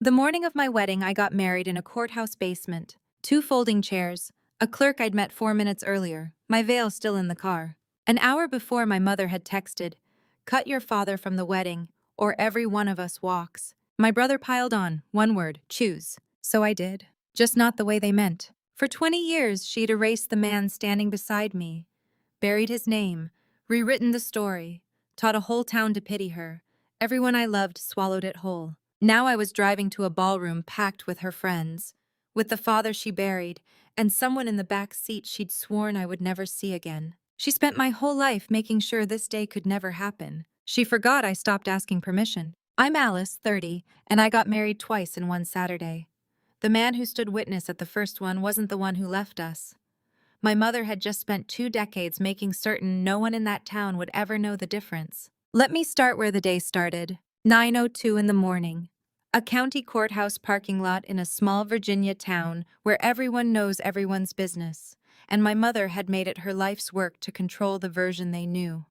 The morning of my wedding, I got married in a courthouse basement. Two folding chairs, a clerk I'd met 4 minutes earlier, my veil still in the car. An hour before, my mother had texted, "Cut your father from the wedding, or every one of us walks." My brother piled on, one word, choose. So I did. Just not the way they meant. For 20 years, she'd erased the man standing beside me, buried his name, rewritten the story, taught a whole town to pity her. Everyone I loved swallowed it whole. Now I was driving to a ballroom packed with her friends, with the father she buried, and someone in the back seat she'd sworn I would never see again. She spent my whole life making sure this day could never happen. She forgot I stopped asking permission. I'm Alice, 30, and I got married twice in one Saturday. The man who stood witness at the first one wasn't the one who left us. My mother had just spent 2 decades making certain no one in that town would ever know the difference. Let me start where the day started. 9:02 in the morning. A county courthouse parking lot in a small Virginia town where everyone knows everyone's business, and my mother had made it her life's work to control the version they knew.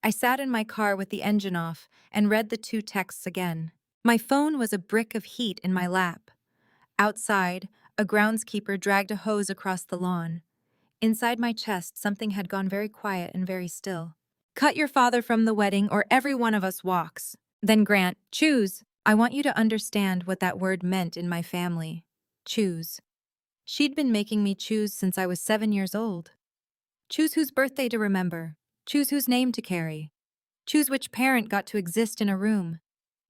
I sat in my car with the engine off and read the two texts again. My phone was a brick of heat in my lap. Outside, a groundskeeper dragged a hose across the lawn. Inside my chest, something had gone very quiet and very still. "Cut your father from the wedding, or every one of us walks." Then Grant, choose. I want you to understand what that word meant in my family. Choose. She'd been making me choose since I was 7 years old. Choose whose birthday to remember. Choose whose name to carry. Choose which parent got to exist in a room.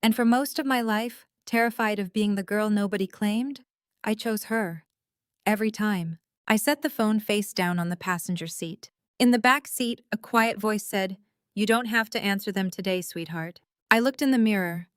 And for most of my life, terrified of being the girl nobody claimed, I chose her. Every time. I set the phone face down on the passenger seat. In the back seat, a quiet voice said, "You don't have to answer them today, sweetheart." I looked in the mirror,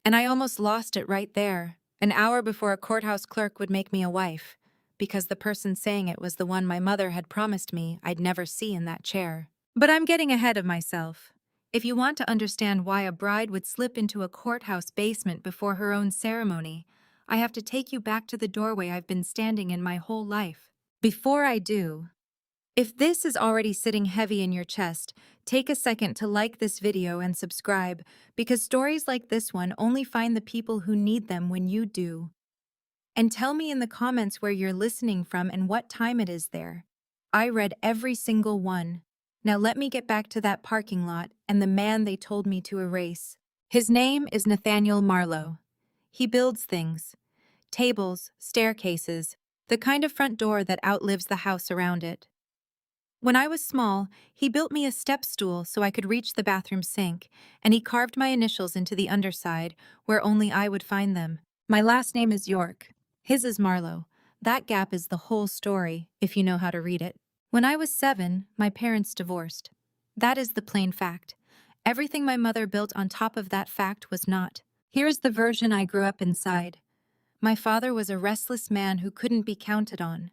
and I almost lost it right there, an hour before a courthouse clerk would make me a wife, because the person saying it was the one my mother had promised me I'd never see in that chair. But I'm getting ahead of myself. If you want to understand why a bride would slip into a courthouse basement before her own ceremony, I have to take you back to the doorway I've been standing in my whole life. Before I do, if this is already sitting heavy in your chest, take a second to like this video and subscribe, because stories like this one only find the people who need them when you do. And tell me in the comments where you're listening from and what time it is there. I read every single one. Now let me get back to that parking lot and the man they told me to erase. His name is Nathaniel Marlowe. He builds things. Tables, staircases, the kind of front door that outlives the house around it. When I was small, he built me a step stool so I could reach the bathroom sink, and he carved my initials into the underside, where only I would find them. My last name is York. His is Marlowe. That gap is the whole story, if you know how to read it. When I was 7, my parents divorced. That is the plain fact. Everything my mother built on top of that fact was not. Here is the version I grew up inside. My father was a restless man who couldn't be counted on.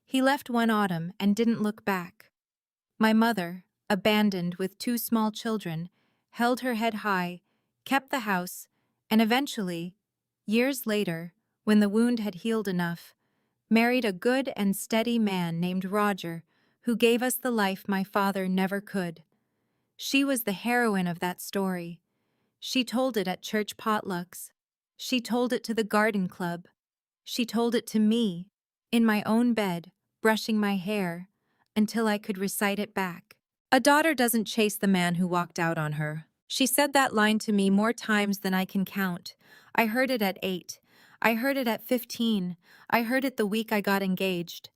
He left one autumn and didn't look back. My mother, abandoned with 2 small children, held her head high, kept the house, and eventually, years later, when the wound had healed enough, married a good and steady man named Roger, who gave us the life my father never could. She was the heroine of that story. She told it at church potlucks. She told it to the garden club. She told it to me, in my own bed, brushing my hair, until I could recite it back. A daughter doesn't chase the man who walked out on her. She said that line to me more times than I can count. I heard it at 8. I heard it at 15. I heard it the week I got engaged.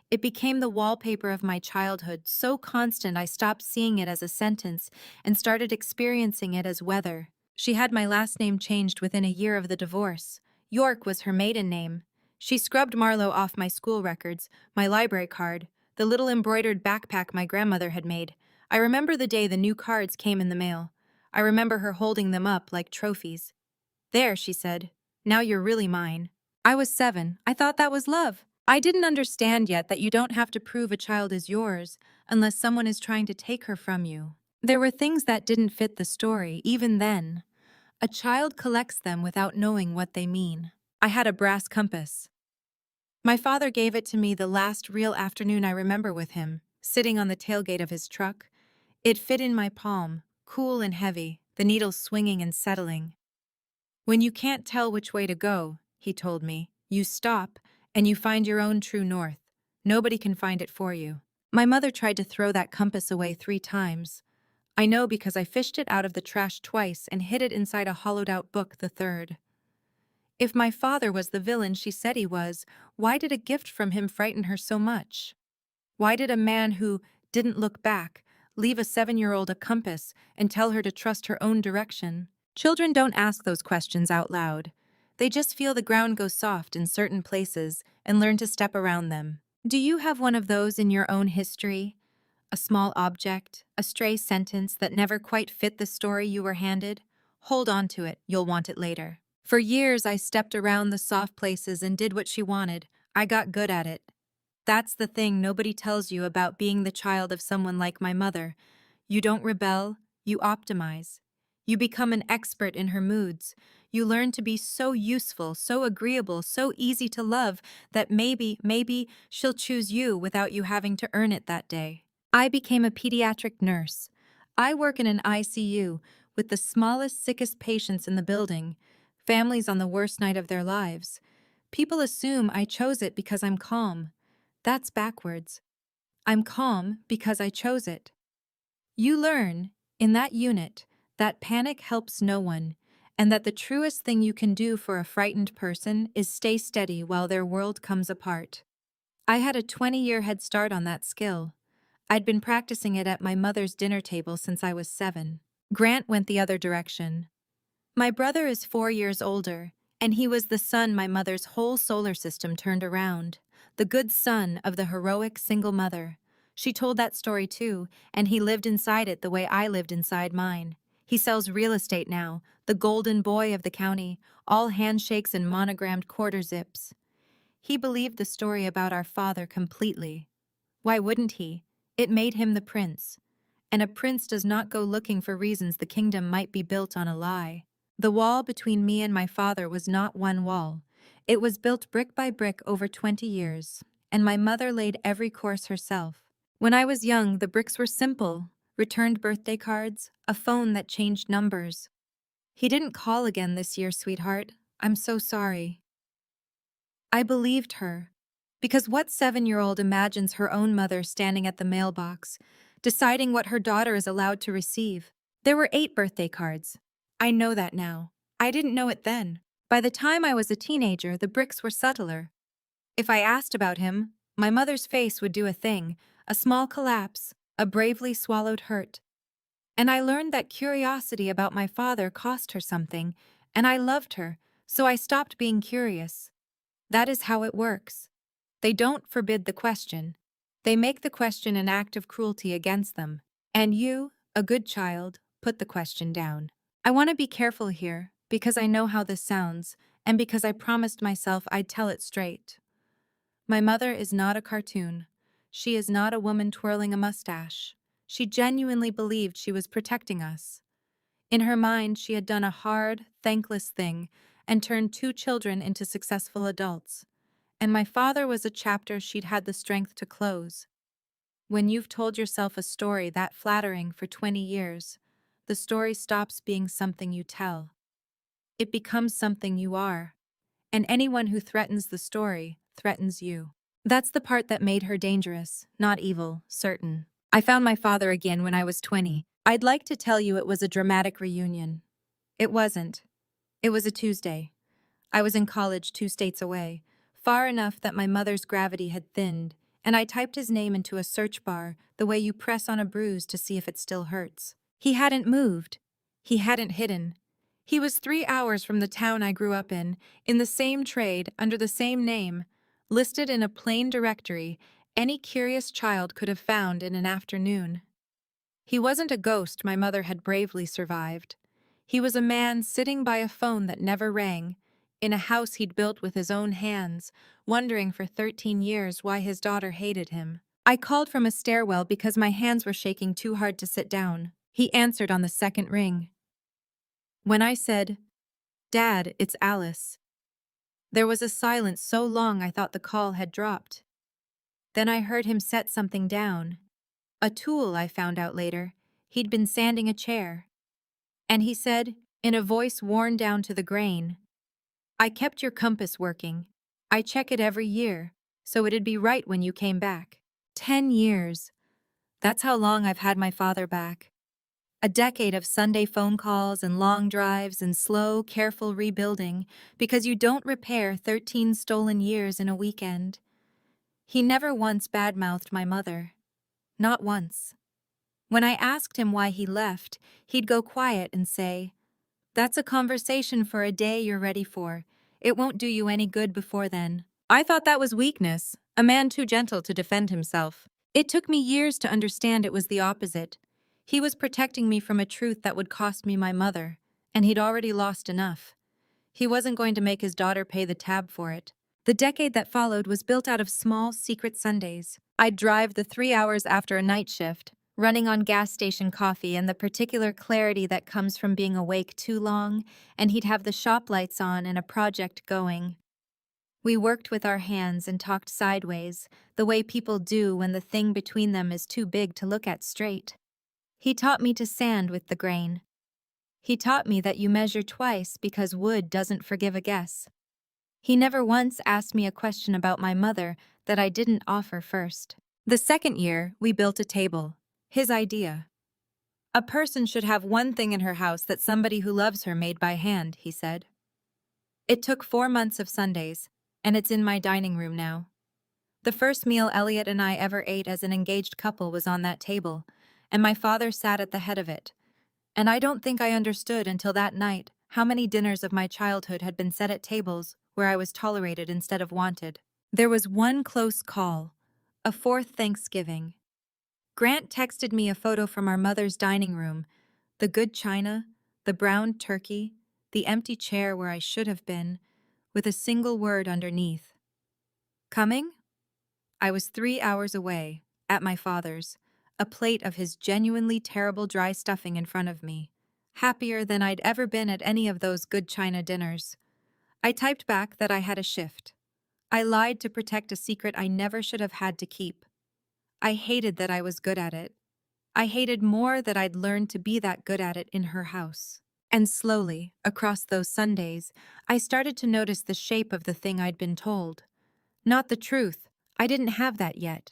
It became the wallpaper of my childhood, so constant I stopped seeing it as a sentence and started experiencing it as weather. She had my last name changed within a year of the divorce. York was her maiden name. She scrubbed Marlowe off my school records, my library card, the little embroidered backpack my grandmother had made. I remember the day the new cards came in the mail. I remember her holding them up like trophies. "There," she said. "Now you're really mine." I was 7. I thought that was love. I didn't understand yet that you don't have to prove a child is yours unless someone is trying to take her from you. There were things that didn't fit the story, even then. A child collects them without knowing what they mean. I had a brass compass. My father gave it to me the last real afternoon I remember with him, sitting on the tailgate of his truck. It fit in my palm, cool and heavy, the needle swinging and settling. When you can't tell which way to go, he told me, you stop and you find your own true north. Nobody can find it for you. My mother tried to throw that compass away 3 times. I know because I fished it out of the trash twice and hid it inside a hollowed-out book the third. If my father was the villain she said he was, why did a gift from him frighten her so much? Why did a man who didn't look back leave a 7-year-old a compass and tell her to trust her own direction? Children don't ask those questions out loud. They just feel the ground go soft in certain places and learn to step around them. Do you have one of those in your own history? A small object, a stray sentence that never quite fit the story you were handed? Hold on to it, you'll want it later. For years, I stepped around the soft places and did what she wanted. I got good at it. That's the thing nobody tells you about being the child of someone like my mother. You don't rebel, you optimize. You become an expert in her moods. You learn to be so useful, so agreeable, so easy to love that maybe she'll choose you without you having to earn it that day. I became a pediatric nurse. I work in an ICU with the smallest, sickest patients in the building, families on the worst night of their lives. People assume I chose it because I'm calm. That's backwards. I'm calm because I chose it. You learn, in that unit, that panic helps no one, and that the truest thing you can do for a frightened person is stay steady while their world comes apart. I had a 20-year head start on that skill. I'd been practicing it at my mother's dinner table since I was 7. Grant went the other direction. My brother is 4 years older, and he was the sun my mother's whole solar system turned around. The good son of the heroic single mother. She told that story too, and he lived inside it the way I lived inside mine. He sells real estate now, the golden boy of the county, all handshakes and monogrammed quarter zips. He believed the story about our father completely. Why wouldn't he? It made him the prince. And a prince does not go looking for reasons the kingdom might be built on a lie. The wall between me and my father was not one wall. It was built brick by brick over 20 years, and my mother laid every course herself. When I was young, the bricks were simple: returned birthday cards, a phone that changed numbers. He didn't call again this year, sweetheart. I'm so sorry. I believed her. Because what 7-year-old imagines her own mother standing at the mailbox, deciding what her daughter is allowed to receive? There were 8 birthday cards. I know that now. I didn't know it then. By the time I was a teenager, the bricks were subtler. If I asked about him, my mother's face would do a thing, a small collapse, a bravely swallowed hurt. And I learned that curiosity about my father cost her something, and I loved her, so I stopped being curious. That is how it works. They don't forbid the question. They make the question an act of cruelty against them. And you, a good child, put the question down. I want to be careful here, because I know how this sounds, and because I promised myself I'd tell it straight. My mother is not a cartoon. She is not a woman twirling a mustache. She genuinely believed she was protecting us. In her mind, she had done a hard, thankless thing and turned 2 children into successful adults. And my father was a chapter she'd had the strength to close. When you've told yourself a story that flattering for 20 years, the story stops being something you tell. It becomes something you are. And anyone who threatens the story threatens you. That's the part that made her dangerous, not evil, certain. I found my father again when I was 20. I'd like to tell you it was a dramatic reunion. It wasn't. It was a Tuesday. I was in college 2 states away, far enough that my mother's gravity had thinned, and I typed his name into a search bar the way you press on a bruise to see if it still hurts. He hadn't moved. He hadn't hidden. He was 3 hours from the town I grew up in the same trade, under the same name, listed in a plain directory any curious child could have found in an afternoon. He wasn't a ghost my mother had bravely survived. He was a man sitting by a phone that never rang, in a house he'd built with his own hands, wondering for 13 years why his daughter hated him. I called from a stairwell because my hands were shaking too hard to sit down. He answered on the second ring. When I said, "Dad, it's Alice," there was a silence so long I thought the call had dropped. Then I heard him set something down. A tool, I found out later. He'd been sanding a chair. And he said, in a voice worn down to the grain. I kept your compass working. I check it every year, so it'd be right when you came back. 10 years. That's how long I've had my father back. A decade of Sunday phone calls and long drives and slow, careful rebuilding because you don't repair 13 stolen years in a weekend. He never once badmouthed my mother. Not once. When I asked him why he left, he'd go quiet and say, "That's a conversation for a day you're ready for. It won't do you any good before then." I thought that was weakness, a man too gentle to defend himself. It took me years to understand it was the opposite. He was protecting me from a truth that would cost me my mother, and he'd already lost enough. He wasn't going to make his daughter pay the tab for it. The decade that followed was built out of small, secret Sundays. I'd drive the 3 hours after a night shift, running on gas station coffee and the particular clarity that comes from being awake too long, and he'd have the shop lights on and a project going. We worked with our hands and talked sideways, the way people do when the thing between them is too big to look at straight. He taught me to sand with the grain. He taught me that you measure twice because wood doesn't forgive a guess. He never once asked me a question about my mother that I didn't offer first. The second year, we built a table. His idea. A person should have one thing in her house that somebody who loves her made by hand, he said. It took 4 months of Sundays, and it's in my dining room now. The first meal Elliot and I ever ate as an engaged couple was on that table, and my father sat at the head of it. And I don't think I understood until that night how many dinners of my childhood had been set at tables where I was tolerated instead of wanted. There was one close call, a fourth Thanksgiving. Grant texted me a photo from our mother's dining room, the good china, the browned turkey, the empty chair where I should have been, with a single word underneath. Coming? I was 3 hours away, at my father's, a plate of his genuinely terrible dry stuffing in front of me, happier than I'd ever been at any of those good china dinners. I typed back that I had a shift. I lied to protect a secret I never should have had to keep. I hated that I was good at it. I hated more that I'd learned to be that good at it in her house. And slowly, across those Sundays, I started to notice the shape of the thing I'd been told. Not the truth, I didn't have that yet.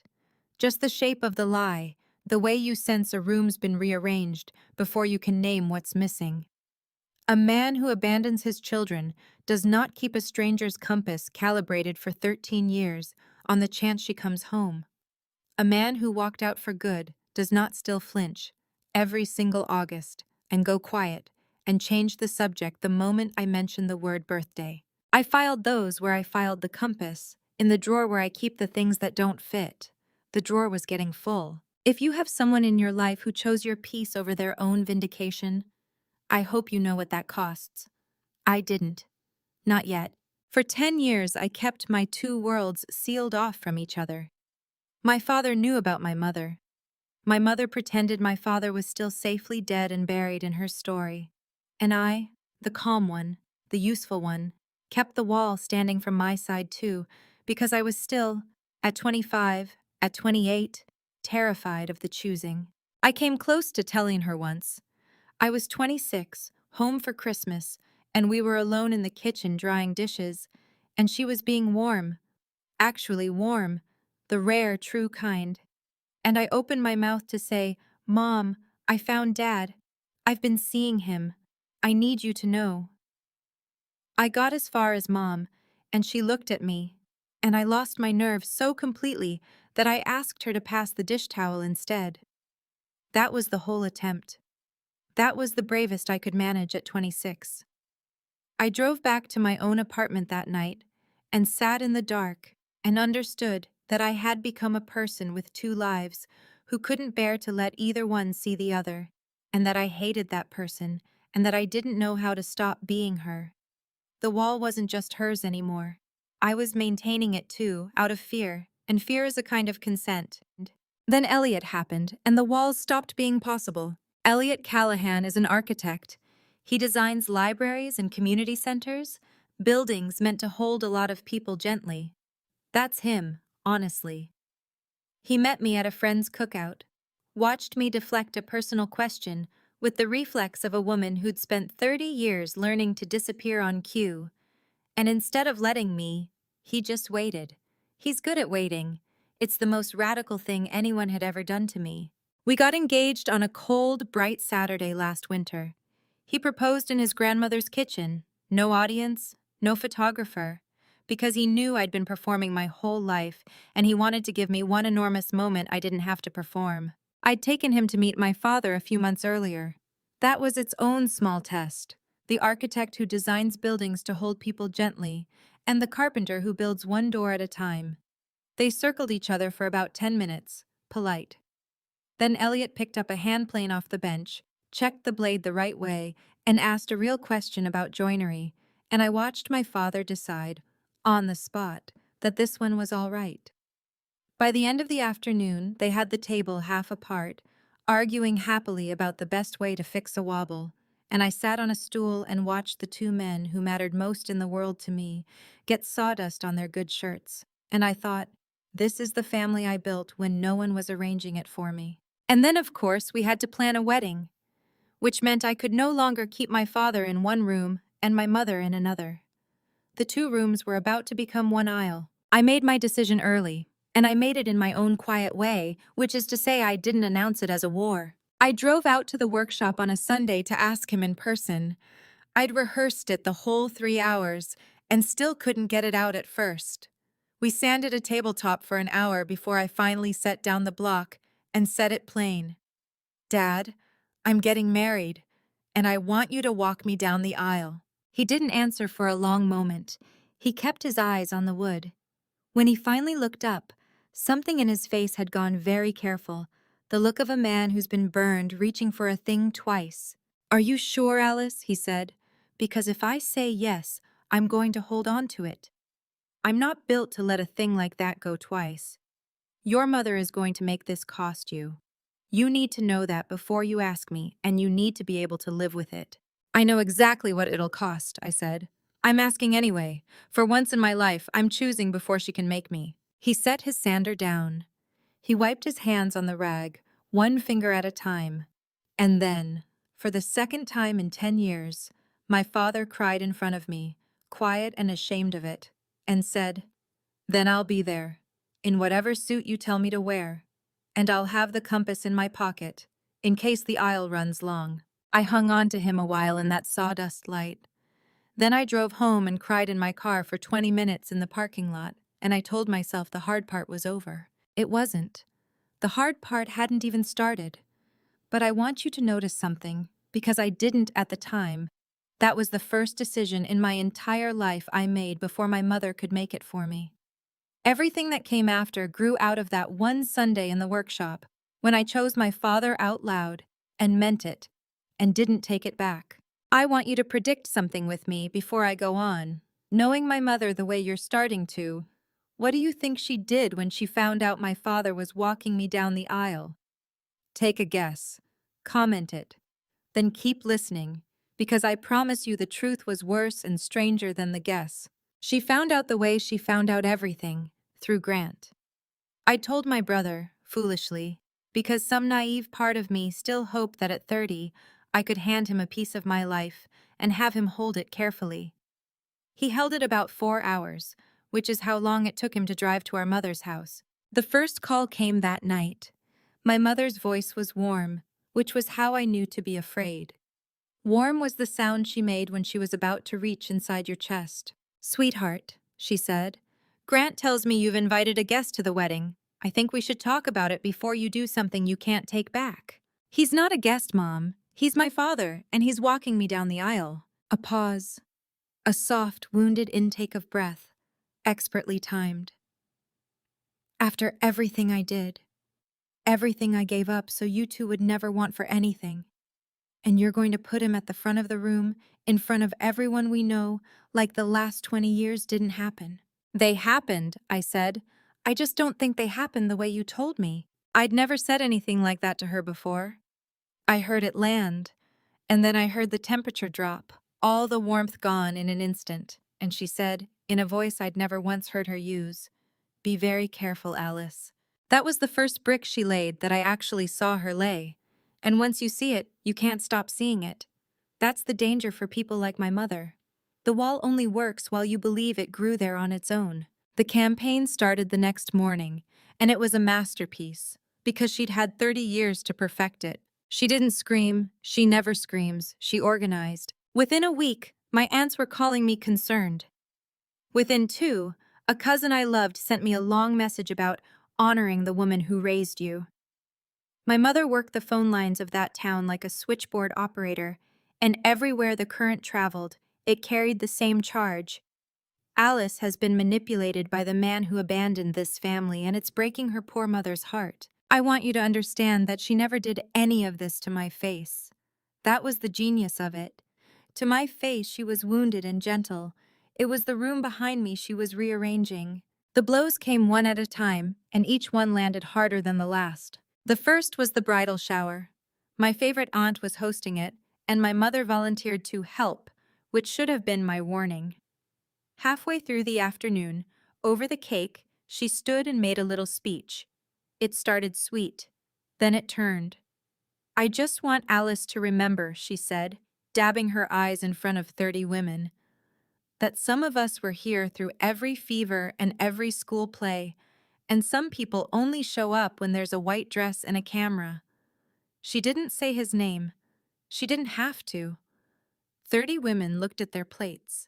Just the shape of the lie, the way you sense a room's been rearranged before you can name what's missing. A man who abandons his children does not keep a stranger's compass calibrated for 13 years on the chance she comes home. A man who walked out for good does not still flinch every single August and go quiet and change the subject the moment I mention the word birthday. I filed those where I filed the compass, in the drawer where I keep the things that don't fit. The drawer was getting full. If you have someone in your life who chose your peace over their own vindication, I hope you know what that costs. I didn't. Not yet. For 10 years, I kept my two worlds sealed off from each other. My father knew about my mother. My mother pretended my father was still safely dead and buried in her story. And I, the calm one, the useful one, kept the wall standing from my side too, because I was still, at 25, at 28, terrified of the choosing. I came close to telling her once. I was 26, home for Christmas, and we were alone in the kitchen drying dishes, and she was being warm, actually warm, the rare, true kind. And I opened my mouth to say, "Mom, I found Dad. I've been seeing him. I need you to know." I got as far as Mom, and she looked at me, and I lost my nerve so completely that I asked her to pass the dish towel instead. That was the whole attempt. That was the bravest I could manage at 26. I drove back to my own apartment that night and sat in the dark and understood that I had become a person with two lives who couldn't bear to let either one see the other, and that I hated that person and that I didn't know how to stop being her. The wall wasn't just hers anymore. I was maintaining it too, out of fear, and fear is a kind of consent. Then Elliot happened, and the walls stopped being possible. Elliot Callahan is an architect. He designs libraries and community centers, buildings meant to hold a lot of people gently. That's him, honestly. He met me at a friend's cookout, watched me deflect a personal question with the reflex of a woman who'd spent 30 years learning to disappear on cue. And instead of letting me, he just waited. He's good at waiting. It's the most radical thing anyone had ever done to me. We got engaged on a cold, bright Saturday last winter. He proposed in his grandmother's kitchen. No audience, no photographer, because he knew I'd been performing my whole life, and he wanted to give me one enormous moment I didn't have to perform. I'd taken him to meet my father a few months earlier. That was its own small test. The architect who designs buildings to hold people gently, and the carpenter who builds one door at a time. They circled each other for about 10 minutes, polite. Then Elliot picked up a hand plane off the bench, checked the blade the right way, and asked a real question about joinery, and I watched my father decide, on the spot, that this one was all right. By the end of the afternoon, they had the table half apart, arguing happily about the best way to fix a wobble, and I sat on a stool and watched the two men who mattered most in the world to me get sawdust on their good shirts. And I thought, this is the family I built when no one was arranging it for me. And then, of course, we had to plan a wedding, which meant I could no longer keep my father in one room and my mother in another. The two rooms were about to become one aisle. I made my decision early, and I made it in my own quiet way, which is to say I didn't announce it as a war. I drove out to the workshop on a Sunday to ask him in person. I'd rehearsed it the whole 3 hours and still couldn't get it out at first. We sanded a tabletop for an hour before I finally set down the block and said it plain. Dad, I'm getting married, and I want you to walk me down the aisle. He didn't answer for a long moment. He kept his eyes on the wood. When he finally looked up, something in his face had gone very careful, the look of a man who's been burned reaching for a thing twice. Are you sure, Alice? He said. Because if I say yes, I'm going to hold on to it. I'm not built to let a thing like that go twice. Your mother is going to make this cost you. You need to know that before you ask me, and you need to be able to live with it. I know exactly what it'll cost, I said. I'm asking anyway. For once in my life, I'm choosing before she can make me. He set his sander down. He wiped his hands on the rag, one finger at a time. And then, for the second time in 10 years, my father cried in front of me, quiet and ashamed of it, and said, Then I'll be there, in whatever suit you tell me to wear, and I'll have the compass in my pocket, in case the aisle runs long. I hung on to him a while in that sawdust light. Then I drove home and cried in my car for 20 minutes in the parking lot, and I told myself the hard part was over. It wasn't. The hard part hadn't even started. But I want you to notice something, because I didn't at the time. That was the first decision in my entire life I made before my mother could make it for me. Everything that came after grew out of that one Sunday in the workshop, when I chose my father out loud, and meant it, and didn't take it back. I want you to predict something with me before I go on. Knowing my mother the way you're starting to, what do you think she did when she found out my father was walking me down the aisle? Take a guess. Comment it. Then keep listening, because I promise you the truth was worse and stranger than the guess. She found out the way she found out everything, through Grant. I told my brother, foolishly, because some naive part of me still hoped that at 30, I could hand him a piece of my life and have him hold it carefully. He held it about 4 hours, which is how long it took him to drive to our mother's house. The first call came that night. My mother's voice was warm, which was how I knew to be afraid. Warm was the sound she made when she was about to reach inside your chest. Sweetheart, she said, Grant tells me you've invited a guest to the wedding. I think we should talk about it before you do something you can't take back. He's not a guest, Mom. He's my father, and he's walking me down the aisle. A pause. A soft, wounded intake of breath, expertly timed. After everything I did, everything I gave up so you two would never want for anything, and you're going to put him at the front of the room, in front of everyone we know, like the last 20 years didn't happen. They happened, I said. I just don't think they happened the way you told me. I'd never said anything like that to her before. I heard it land, and then I heard the temperature drop, all the warmth gone in an instant, and she said, in a voice I'd never once heard her use, Be very careful, Alice. That was the first brick she laid that I actually saw her lay, And once you see it, you can't stop seeing it. That's the danger for people like my mother. The wall only works while you believe it grew there on its own. The campaign started the next morning, and it was a masterpiece, because she'd had 30 years to perfect it. She didn't scream, she never screams, she organized. Within a week, my aunts were calling me concerned. Within 2, a cousin I loved sent me a long message about honoring the woman who raised you. My mother worked the phone lines of that town like a switchboard operator, and everywhere the current traveled, it carried the same charge. Alice has been manipulated by the man who abandoned this family, and it's breaking her poor mother's heart. I want you to understand that she never did any of this to my face. That was the genius of it. To my face, she was wounded and gentle. It was the room behind me she was rearranging. The blows came one at a time, and each one landed harder than the last. The first was the bridal shower. My favorite aunt was hosting it, and my mother volunteered to help, which should have been my warning. Halfway through the afternoon, over the cake, she stood and made a little speech. It started sweet. Then it turned. "I just want Alice to remember," she said, dabbing her eyes in front of 30 women, "that some of us were here through every fever and every school play, and some people only show up when there's a white dress and a camera." She didn't say his name. She didn't have to. 30 women looked at their plates.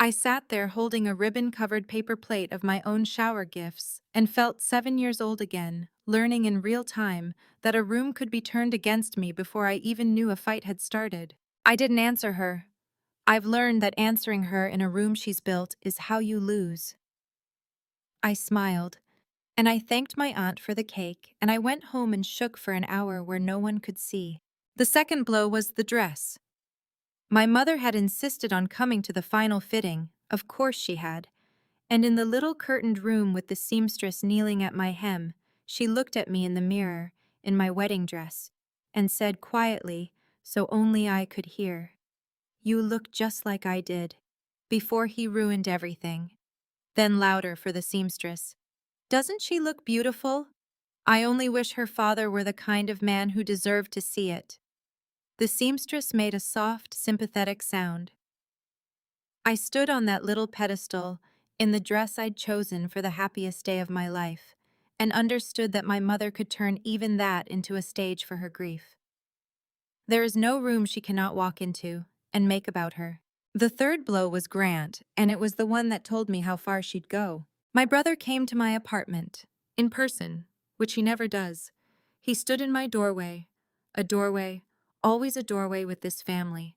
I sat there holding a ribbon-covered paper plate of my own shower gifts and felt 7 years old again, learning in real time that a room could be turned against me before I even knew a fight had started. I didn't answer her. I've learned that answering her in a room she's built is how you lose. I smiled, and I thanked my aunt for the cake, and I went home and shook for an hour where no one could see. The second blow was the dress. My mother had insisted on coming to the final fitting, of course she had, and in the little curtained room with the seamstress kneeling at my hem, she looked at me in the mirror, in my wedding dress, and said quietly, so only I could hear, "You look just like I did, before he ruined everything." Then louder for the seamstress, "Doesn't she look beautiful? I only wish her father were the kind of man who deserved to see it." The seamstress made a soft, sympathetic sound. I stood on that little pedestal, in the dress I'd chosen for the happiest day of my life, and understood that my mother could turn even that into a stage for her grief. There is no room she cannot walk into and make about her. The third blow was Grant, and it was the one that told me how far she'd go. My brother came to my apartment, in person, which he never does. He stood in my doorway, a doorway, always a doorway with this family.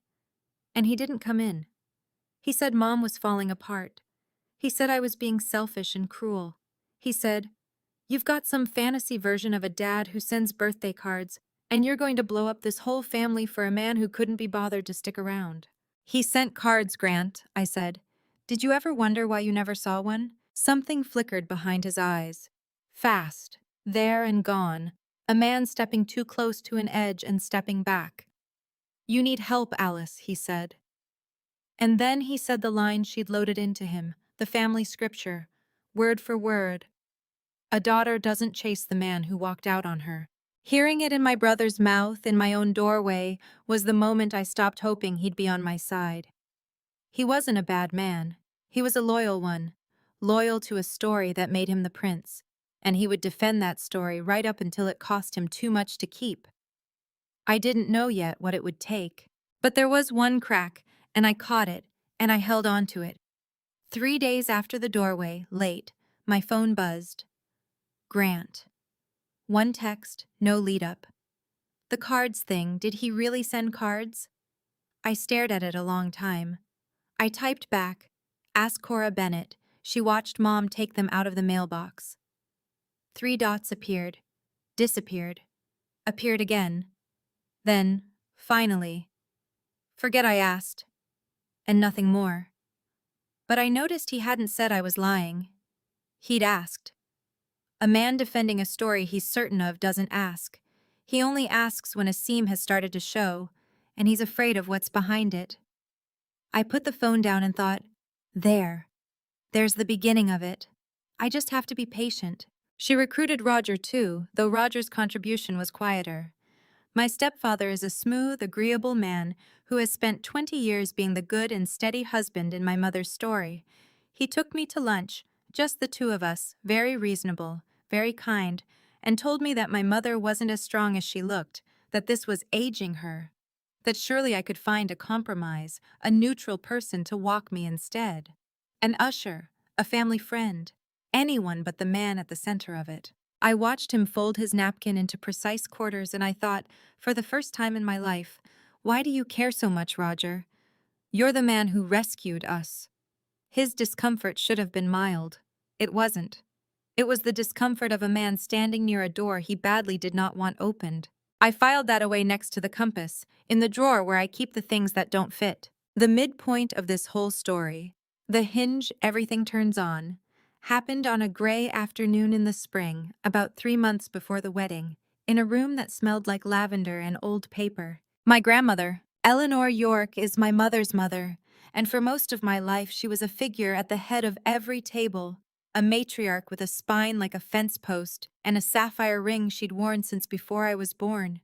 And he didn't come in. He said Mom was falling apart. He said I was being selfish and cruel. He said, "You've got some fantasy version of a dad who sends birthday cards, and you're going to blow up this whole family for a man who couldn't be bothered to stick around." "He sent cards, Grant," I said. "Did you ever wonder why you never saw one?" Something flickered behind his eyes. Fast, there and gone, a man stepping too close to an edge and stepping back. "You need help, Alice," he said. And then he said the line she'd loaded into him, the family scripture, word for word. "A daughter doesn't chase the man who walked out on her." Hearing it in my brother's mouth, in my own doorway, was the moment I stopped hoping he'd be on my side. He wasn't a bad man. He was a loyal one, loyal to a story that made him the prince, and he would defend that story right up until it cost him too much to keep. I didn't know yet what it would take, but there was one crack, and I caught it, and I held on to it. 3 days after the doorway, late, my phone buzzed. Grant. One text, no lead-up. The cards thing, did he really send cards? I stared at it a long time. I typed back, "Ask Cora Bennett." She watched Mom take them out of the mailbox. 3 dots appeared, disappeared, appeared again. Then, finally, "Forget I asked," and nothing more. But I noticed he hadn't said I was lying. He'd asked. A man defending a story he's certain of doesn't ask. He only asks when a seam has started to show, and he's afraid of what's behind it. I put the phone down and thought, there's the beginning of it. I just have to be patient. She recruited Roger too, though Roger's contribution was quieter. My stepfather is a smooth, agreeable man who has spent 20 years being the good and steady husband in my mother's story. He took me to lunch, just the two of us, very reasonable, very kind, and told me that my mother wasn't as strong as she looked, that this was aging her, that surely I could find a compromise, a neutral person to walk me instead. An usher, a family friend, anyone but the man at the center of it. I watched him fold his napkin into precise quarters and I thought, for the first time in my life, why do you care so much, Roger? You're the man who rescued us. His discomfort should have been mild. It wasn't. It was the discomfort of a man standing near a door he badly did not want opened. I filed that away next to the compass, in the drawer where I keep the things that don't fit. The midpoint of this whole story, the hinge everything turns on, happened on a gray afternoon in the spring, about 3 months before the wedding, in a room that smelled like lavender and old paper. My grandmother, Eleanor York, is my mother's mother, and for most of my life she was a figure at the head of every table, a matriarch with a spine like a fence post and a sapphire ring she'd worn since before I was born.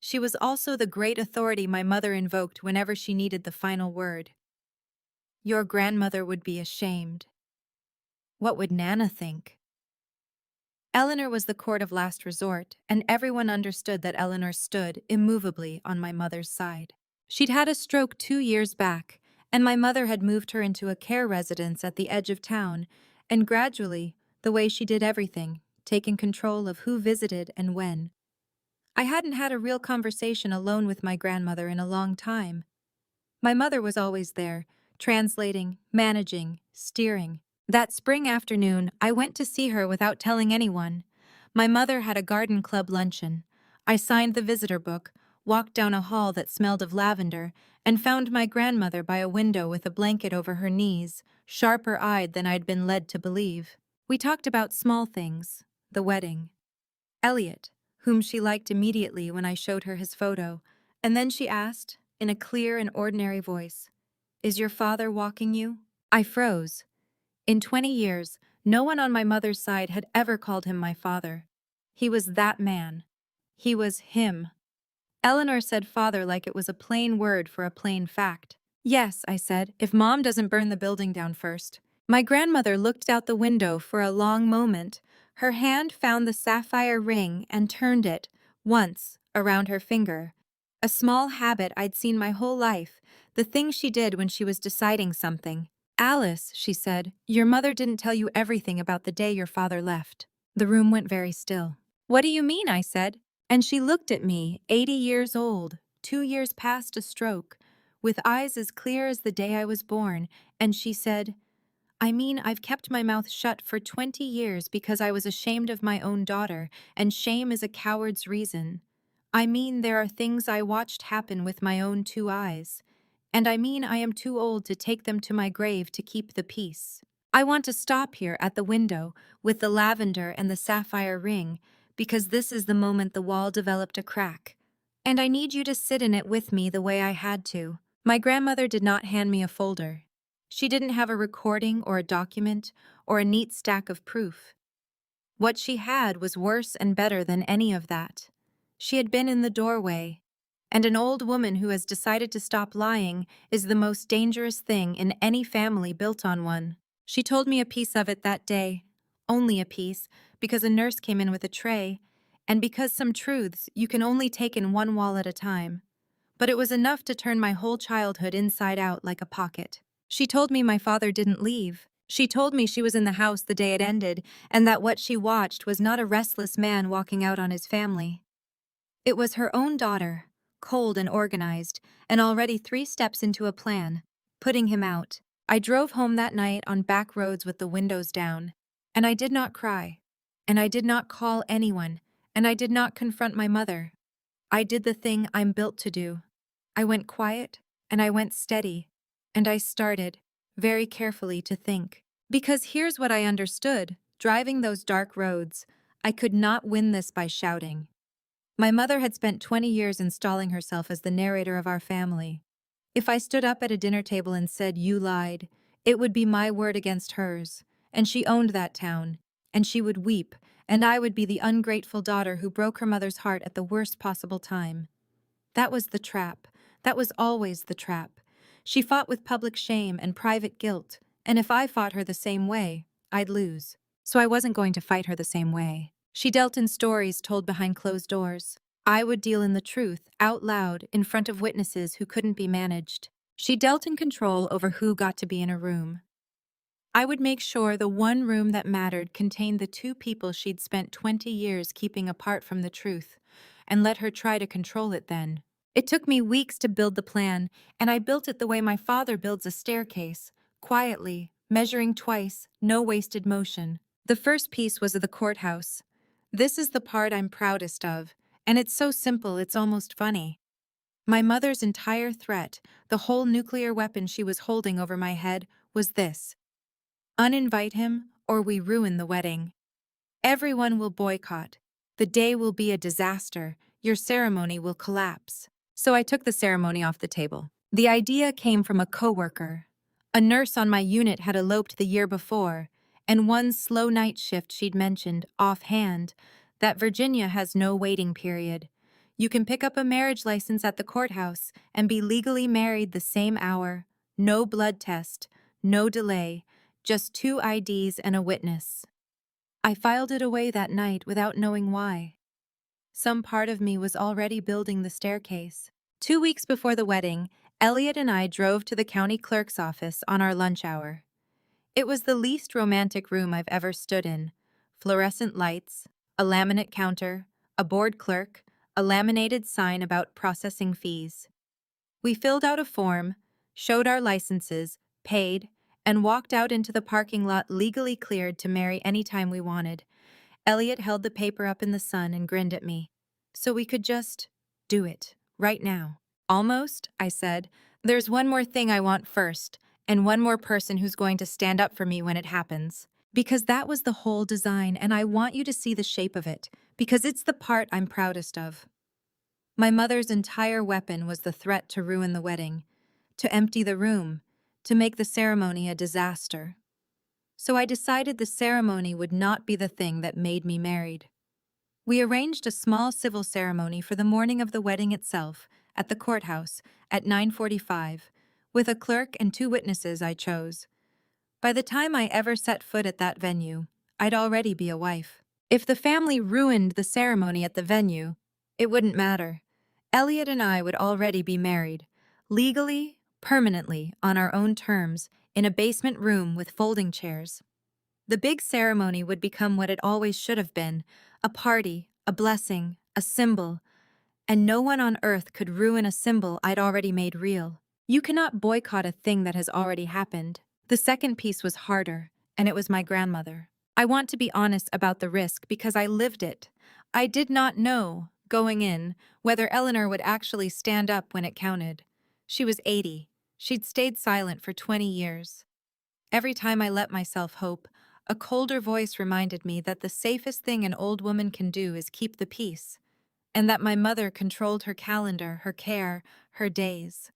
She was also the great authority my mother invoked whenever she needed the final word. Your grandmother would be ashamed. What would Nana think? Eleanor was the court of last resort, and everyone understood that Eleanor stood immovably on my mother's side. She'd had a stroke 2 years back, and my mother had moved her into a care residence at the edge of town, and gradually, the way she did everything, taking control of who visited and when. I hadn't had a real conversation alone with my grandmother in a long time. My mother was always there, translating, managing, steering. That spring afternoon, I went to see her without telling anyone. My mother had a garden club luncheon. I signed the visitor book, walked down a hall that smelled of lavender, and found my grandmother by a window with a blanket over her knees, sharper-eyed than I'd been led to believe. We talked about small things, the wedding, Elliot, whom she liked immediately when I showed her his photo, and then she asked, in a clear and ordinary voice, "Is your father walking you?" I froze. In 20 years, no one on my mother's side had ever called him my father. He was that man. He was him. Eleanor said father like it was a plain word for a plain fact. Yes, I said, if Mom doesn't burn the building down first. My grandmother looked out the window for a long moment. Her hand found the sapphire ring and turned it, once, around her finger. A small habit I'd seen my whole life, the thing she did when she was deciding something. Alice, she said, your mother didn't tell you everything about the day your father left. The room went very still. What do you mean? I said. And she looked at me, 80 years old, 2 years past a stroke, with eyes as clear as the day I was born, and she said, I mean, I've kept my mouth shut for 20 years because I was ashamed of my own daughter, and shame is a coward's reason. I mean, there are things I watched happen with my own 2 eyes. And I mean, I am too old to take them to my grave to keep the peace. I want to stop here at the window with the lavender and the sapphire ring, because this is the moment the wall developed a crack. And I need you to sit in it with me the way I had to. My grandmother did not hand me a folder. She didn't have a recording or a document or a neat stack of proof. What she had was worse and better than any of that. She had been in the doorway, and an old woman who has decided to stop lying is the most dangerous thing in any family built on one. She told me a piece of it that day, only a piece, because a nurse came in with a tray, and because some truths you can only take in one wall at a time. But it was enough to turn my whole childhood inside out like a pocket. She told me my father didn't leave. She told me she was in the house the day it ended, and that what she watched was not a restless man walking out on his family. It was her own daughter, cold and organized, and already 3 steps into a plan, putting him out. I drove home that night on back roads with the windows down, and I did not cry, and I did not call anyone, and I did not confront my mother. I did the thing I'm built to do. I went quiet, and I went steady, and I started, very carefully, to think. Because here's what I understood, driving those dark roads, I could not win this by shouting. My mother had spent 20 years installing herself as the narrator of our family. If I stood up at a dinner table and said, "You lied," it would be my word against hers, and she owned that town, and she would weep, and I would be the ungrateful daughter who broke her mother's heart at the worst possible time. That was the trap. That was always the trap. She fought with public shame and private guilt, and if I fought her the same way, I'd lose. So I wasn't going to fight her the same way. She dealt in stories told behind closed doors. I would deal in the truth, out loud, in front of witnesses who couldn't be managed. She dealt in control over who got to be in a room. I would make sure the one room that mattered contained the two people she'd spent 20 years keeping apart from the truth, and let her try to control it then. It took me weeks to build the plan, and I built it the way my father builds a staircase, quietly, measuring twice, no wasted motion. The first piece was of the courthouse. This is the part I'm proudest of, and it's so simple it's almost funny. My mother's entire threat, the whole nuclear weapon she was holding over my head, was this: uninvite him, or we ruin the wedding. Everyone will boycott. The day will be a disaster. Your ceremony will collapse. So I took the ceremony off the table. The idea came from a coworker. A nurse on my unit had eloped the year before, and one slow night shift she'd mentioned, offhand, that Virginia has no waiting period. You can pick up a marriage license at the courthouse and be legally married the same hour. No blood test, no delay, just 2 IDs and a witness. I filed it away that night without knowing why. Some part of me was already building the staircase. 2 weeks before the wedding, Elliot and I drove to the county clerk's office on our lunch hour. It was the least romantic room I've ever stood in. Fluorescent lights, a laminate counter, a bored clerk, a laminated sign about processing fees. We filled out a form, showed our licenses, paid, and walked out into the parking lot legally cleared to marry anytime we wanted. Elliot held the paper up in the sun and grinned at me. So we could just do it, right now. Almost, I said. There's one more thing I want first, and one more person who's going to stand up for me when it happens. Because that was the whole design, and I want you to see the shape of it, because it's the part I'm proudest of. My mother's entire weapon was the threat to ruin the wedding, to empty the room, to make the ceremony a disaster. So I decided the ceremony would not be the thing that made me married. We arranged a small civil ceremony for the morning of the wedding itself, at the courthouse, at 9:45, with a clerk and 2 witnesses I chose. By the time I ever set foot at that venue, I'd already be a wife. If the family ruined the ceremony at the venue, it wouldn't matter. Elliot and I would already be married, legally, permanently, on our own terms, in a basement room with folding chairs. The big ceremony would become what it always should have been: a party, a blessing, a symbol, and no one on earth could ruin a symbol I'd already made real. You cannot boycott a thing that has already happened. The second piece was harder, and it was my grandmother. I want to be honest about the risk because I lived it. I did not know, going in, whether Eleanor would actually stand up when it counted. She was 80. She'd stayed silent for 20 years. Every time I let myself hope, a colder voice reminded me that the safest thing an old woman can do is keep the peace, and that my mother controlled her calendar, her care, her days.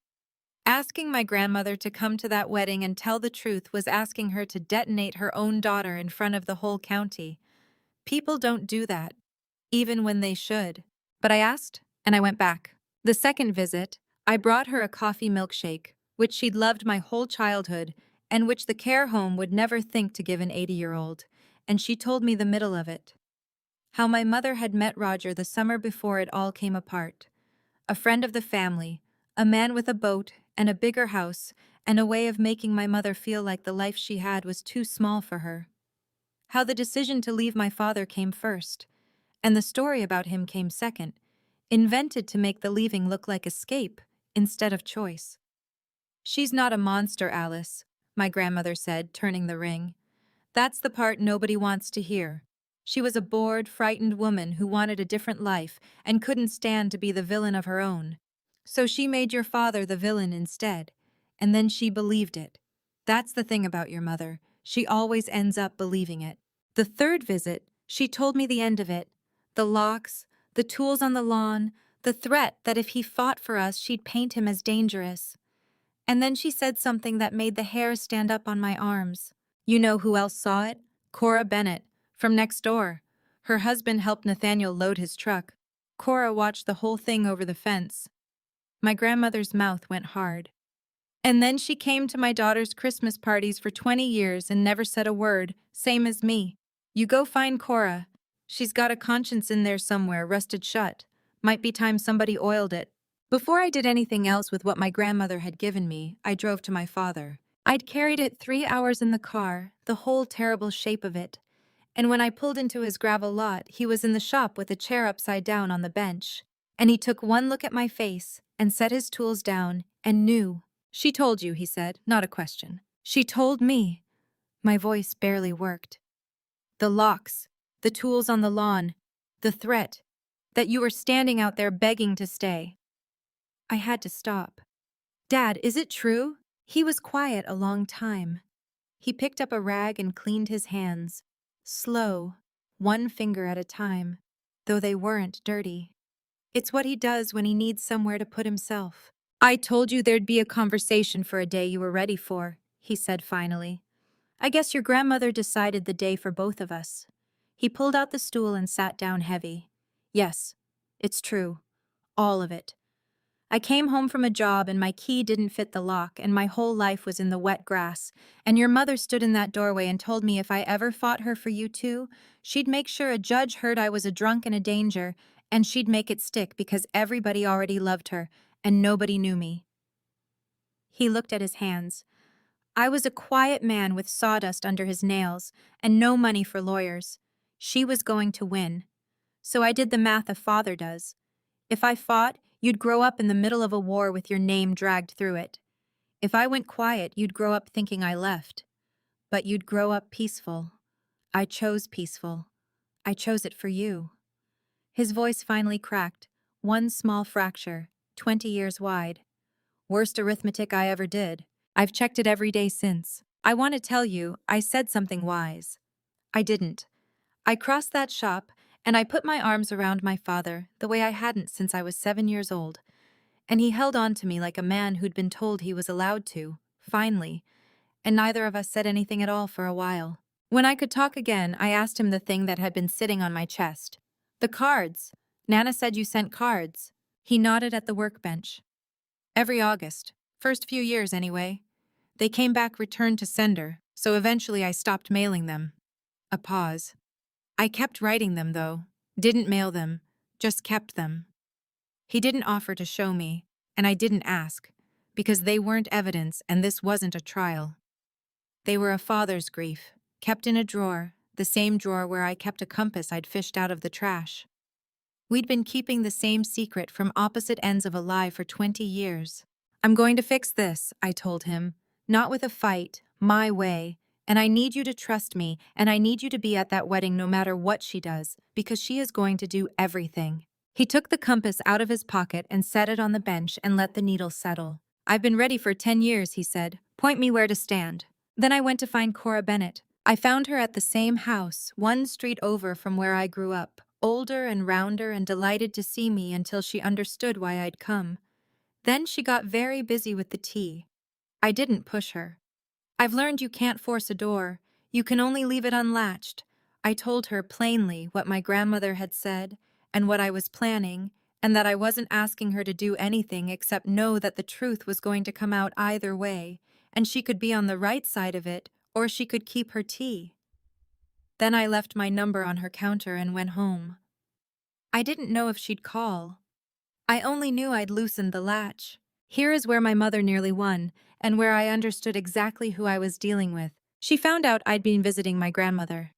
Asking my grandmother to come to that wedding and tell the truth was asking her to detonate her own daughter in front of the whole county. People don't do that, even when they should. But I asked, and I went back. The second visit, I brought her a coffee milkshake, which she'd loved my whole childhood, and which the care home would never think to give an 80-year-old, and she told me the middle of it. How my mother had met Roger the summer before it all came apart. A friend of the family, a man with a boat and a bigger house, and a way of making my mother feel like the life she had was too small for her. How the decision to leave my father came first, and the story about him came second, invented to make the leaving look like escape instead of choice. "She's not a monster, Alice," my grandmother said, turning the ring. "That's the part nobody wants to hear. She was a bored, frightened woman who wanted a different life and couldn't stand to be the villain of her own. So she made your father the villain instead, and then she believed it. That's the thing about your mother. She always ends up believing it." The third visit, she told me the end of it. The locks, the tools on the lawn, the threat that if he fought for us, she'd paint him as dangerous. And then she said something that made the hair stand up on my arms. You know who else saw it? Cora Bennett, from next door. Her husband helped Nathaniel load his truck. Cora watched the whole thing over the fence. My grandmother's mouth went hard. And then she came to my daughter's Christmas parties for 20 years and never said a word, same as me. You go find Cora. She's got a conscience in there somewhere, rusted shut. Might be time somebody oiled it. Before I did anything else with what my grandmother had given me, I drove to my father. I'd carried it 3 hours in the car, the whole terrible shape of it. And when I pulled into his gravel lot, he was in the shop with a chair upside down on the bench. And he took one look at my face and set his tools down and knew. She told you, he said, not a question. She told me. My voice barely worked. The locks, the tools on the lawn, the threat, that you were standing out there begging to stay. I had to stop. Dad, is it true? He was quiet a long time. He picked up a rag and cleaned his hands. Slow, one finger at a time, though they weren't dirty. It's what he does when he needs somewhere to put himself. I told you there'd be a conversation for a day you were ready for, he said finally. I guess your grandmother decided the day for both of us. He pulled out the stool and sat down heavy. Yes, it's true. All of it. I came home from a job and my key didn't fit the lock and my whole life was in the wet grass, and your mother stood in that doorway and told me if I ever fought her for you too, she'd make sure a judge heard I was a drunk and a danger, and she'd make it stick because everybody already loved her and nobody knew me. He looked at his hands. I was a quiet man with sawdust under his nails and no money for lawyers. She was going to win. So I did the math a father does. If I fought, you'd grow up in the middle of a war with your name dragged through it. If I went quiet, you'd grow up thinking I left. But you'd grow up peaceful. I chose peaceful. I chose it for you. His voice finally cracked, one small fracture, 20 years wide. Worst arithmetic I ever did. I've checked it every day since. I want to tell you, I said something wise. I didn't. I crossed that shop, and I put my arms around my father the way I hadn't since I was 7 years old. And he held on to me like a man who'd been told he was allowed to, finally, and neither of us said anything at all for a while. When I could talk again, I asked him the thing that had been sitting on my chest. The cards. Nana said you sent cards. He nodded at the workbench. Every August. First few years, anyway. They came back returned to sender, so eventually I stopped mailing them. A pause. I kept writing them, though. Didn't mail them. Just kept them. He didn't offer to show me, and I didn't ask, because they weren't evidence and this wasn't a trial. They were a father's grief, kept in a drawer, the same drawer where I kept a compass I'd fished out of the trash. We'd been keeping the same secret from opposite ends of a lie for 20 years. I'm going to fix this, I told him. Not with a fight, my way. And I need you to trust me, and I need you to be at that wedding no matter what she does, because she is going to do everything. He took the compass out of his pocket and set it on the bench and let the needle settle. I've been ready for 10 years, he said. Point me where to stand. Then I went to find Cora Bennett. I found her at the same house, one street over from where I grew up, older and rounder and delighted to see me until she understood why I'd come. Then she got very busy with the tea. I didn't push her. I've learned you can't force a door. You can only leave it unlatched. I told her plainly what my grandmother had said and what I was planning, and that I wasn't asking her to do anything except know that the truth was going to come out either way, and she could be on the right side of it, or she could keep her tea. Then I left my number on her counter and went home. I didn't know if she'd call. I only knew I'd loosened the latch. Here is where my mother nearly won, and where I understood exactly who I was dealing with. She found out I'd been visiting my grandmother.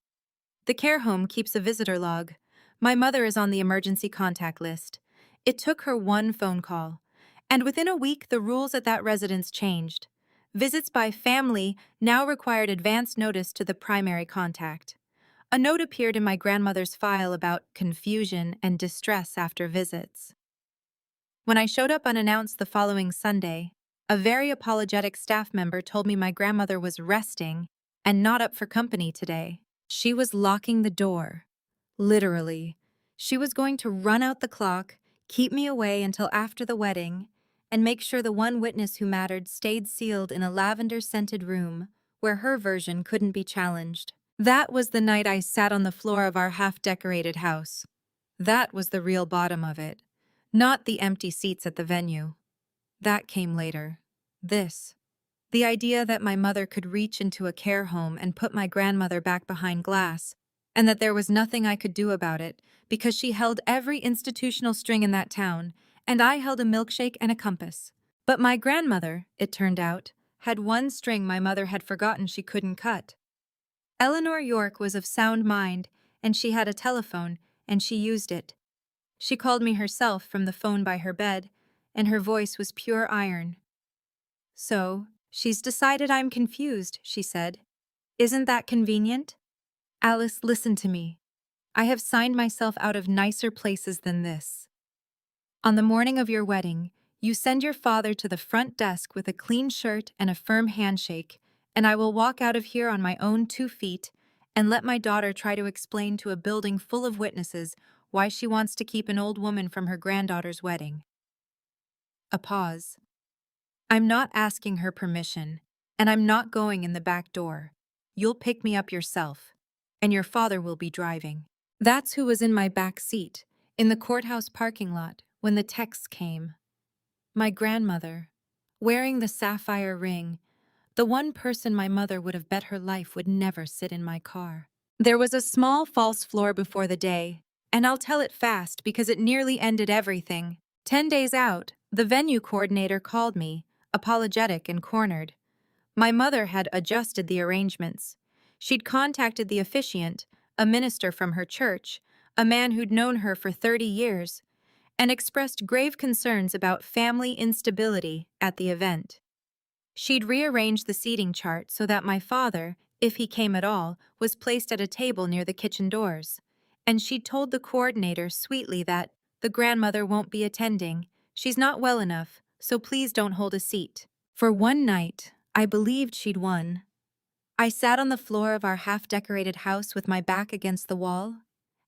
The care home keeps a visitor log. My mother is on the emergency contact list. It took her one phone call, and within a week the rules at that residence changed. Visits by family now required advance notice to the primary contact. A note appeared in my grandmother's file about confusion and distress after visits. When I showed up unannounced the following Sunday, a very apologetic staff member told me my grandmother was resting and not up for company today. She was locking the door. Literally. She was going to run out the clock, keep me away until after the wedding, and make sure the one witness who mattered stayed sealed in a lavender-scented room where her version couldn't be challenged. That was the night I sat on the floor of our half-decorated house. That was the real bottom of it, not the empty seats at the venue. That came later. This. The idea that my mother could reach into a care home and put my grandmother back behind glass, and that there was nothing I could do about it because she held every institutional string in that town, and I held a milkshake and a compass. But my grandmother, it turned out, had one string my mother had forgotten she couldn't cut. Eleanor York was of sound mind, and she had a telephone, and she used it. She called me herself from the phone by her bed, and her voice was pure iron. "So, she's decided I'm confused," she said. "Isn't that convenient?" "Alice, listen to me. I have signed myself out of nicer places than this. On the morning of your wedding, you send your father to the front desk with a clean shirt and a firm handshake, and I will walk out of here on my own 2 feet and let my daughter try to explain to a building full of witnesses why she wants to keep an old woman from her granddaughter's wedding." A pause. "I'm not asking her permission, and I'm not going in the back door. You'll pick me up yourself, and your father will be driving." That's who was in my back seat, in the courthouse parking lot, when the text came. My grandmother, wearing the sapphire ring, the one person my mother would have bet her life would never sit in my car. There was a small false floor before the day, and I'll tell it fast because it nearly ended everything. 10 days out, the venue coordinator called me, apologetic and cornered. My mother had adjusted the arrangements. She'd contacted the officiant, a minister from her church, a man who'd known her for 30 years, and expressed grave concerns about family instability at the event. She'd rearranged the seating chart so that my father, if he came at all, was placed at a table near the kitchen doors. And she'd told the coordinator sweetly that the grandmother won't be attending. She's not well enough, so please don't hold a seat. For one night, I believed she'd won. I sat on the floor of our half-decorated house with my back against the wall,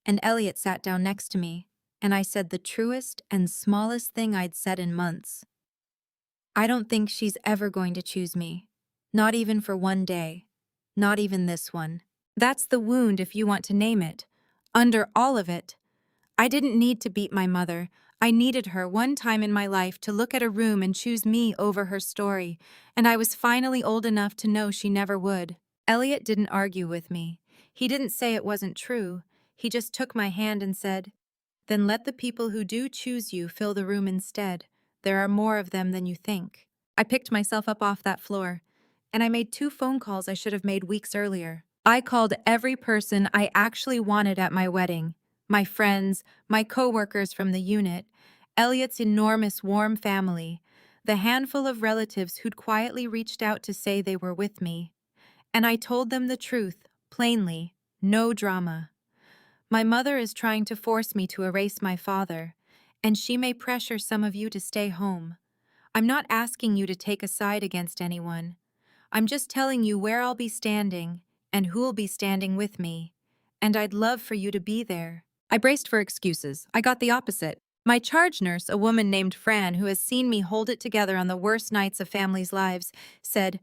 and Elliot sat down next to me, and I said the truest and smallest thing I'd said in months. "I don't think she's ever going to choose me. Not even for one day. Not even this one." That's the wound, if you want to name it. Under all of it, I didn't need to beat my mother. I needed her one time in my life to look at a room and choose me over her story, and I was finally old enough to know she never would. Elliot didn't argue with me. He didn't say it wasn't true. He just took my hand and said, "Then let the people who do choose you fill the room instead. There are more of them than you think." I picked myself up off that floor, and I made 2 phone calls I should have made weeks earlier. I called every person I actually wanted at my wedding. My friends, my co-workers from the unit, Elliot's enormous warm family, the handful of relatives who'd quietly reached out to say they were with me. And I told them the truth, plainly, no drama. My mother is trying to force me to erase my father, and she may pressure some of you to stay home. I'm not asking you to take a side against anyone. I'm just telling you where I'll be standing and who'll be standing with me, and I'd love for you to be there. I braced for excuses. I got the opposite. My charge nurse, a woman named Fran who has seen me hold it together on the worst nights of families' lives, said,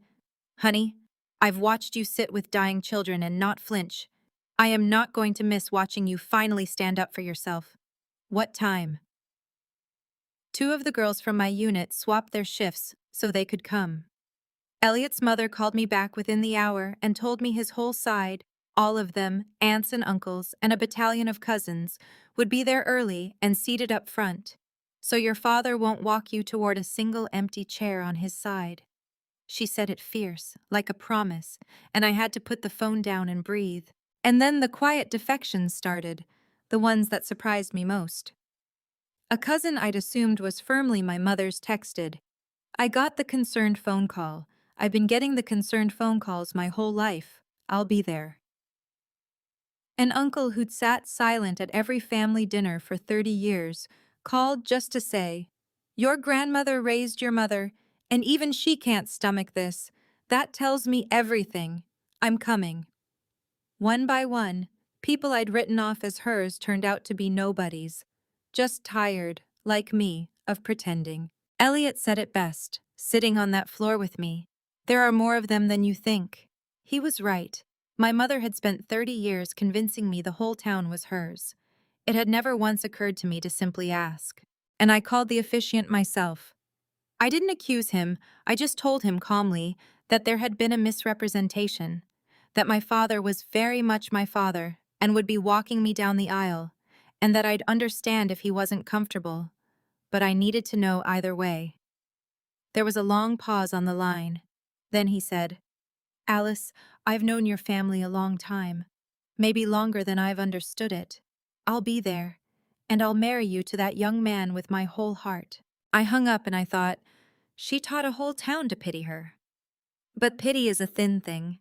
"Honey, I've watched you sit with dying children and not flinch. I am not going to miss watching you finally stand up for yourself." What time? 2 of the girls from my unit swapped their shifts so they could come. Elliot's mother called me back within the hour and told me his whole side, all of them, aunts and uncles, and a battalion of cousins, would be there early and seated up front, so your father won't walk you toward a single empty chair on his side. She said it fierce, like a promise, and I had to put the phone down and breathe. And then the quiet defections started, the ones that surprised me most. A cousin I'd assumed was firmly my mother's texted, "I got the concerned phone call. I've been getting the concerned phone calls my whole life. I'll be there." An uncle who'd sat silent at every family dinner for 30 years called just to say, "Your grandmother raised your mother, and even she can't stomach this. That tells me everything. I'm coming." One by one, people I'd written off as hers turned out to be nobodies. Just tired, like me, of pretending. Elliot said it best, sitting on that floor with me. "There are more of them than you think." He was right. My mother had spent 30 years convincing me the whole town was hers. It had never once occurred to me to simply ask. And I called the officiant myself. I didn't accuse him, I just told him calmly that there had been a misrepresentation, that my father was very much my father and would be walking me down the aisle, and that I'd understand if he wasn't comfortable, but I needed to know either way. There was a long pause on the line. Then he said, "Alice, I've known your family a long time, maybe longer than I've understood it. I'll be there, and I'll marry you to that young man with my whole heart." I hung up and I thought, she taught a whole town to pity her. But pity is a thin thing.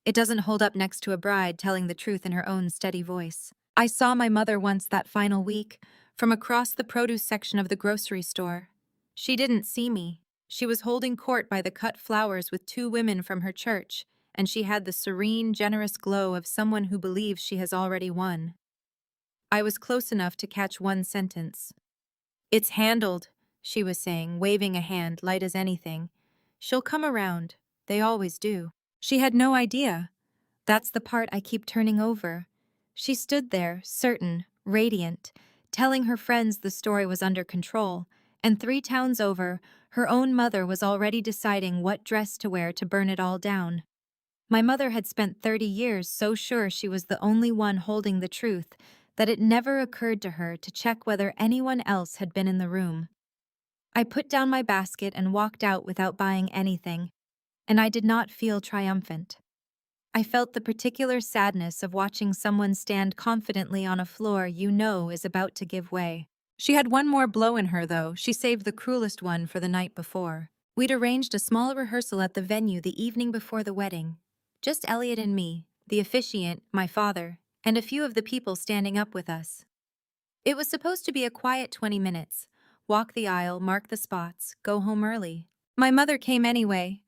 It doesn't hold up next to a bride telling the truth in her own steady voice. I saw my mother once that final week, from across the produce section of the grocery store. She didn't see me. She was holding court by the cut flowers with two women from her church, and she had the serene, generous glow of someone who believes she has already won. I was close enough to catch one sentence. "It's handled," she was saying, waving a hand light as anything. "She'll come around. They always do." She had no idea. That's the part I keep turning over. She stood there, certain, radiant, telling her friends the story was under control, and 3 towns over, her own mother was already deciding what dress to wear to burn it all down. My mother had spent 30 years so sure she was the only one holding the truth that it never occurred to her to check whether anyone else had been in the room. I put down my basket and walked out without buying anything, and I did not feel triumphant. I felt the particular sadness of watching someone stand confidently on a floor you know is about to give way. She had one more blow in her, though. She saved the cruelest one for the night before. We'd arranged a small rehearsal at the venue the evening before the wedding. Just Elliot and me, the officiant, my father, and a few of the people standing up with us. It was supposed to be a quiet 20 minutes. Walk the aisle, mark the spots, go home early. My mother came anyway.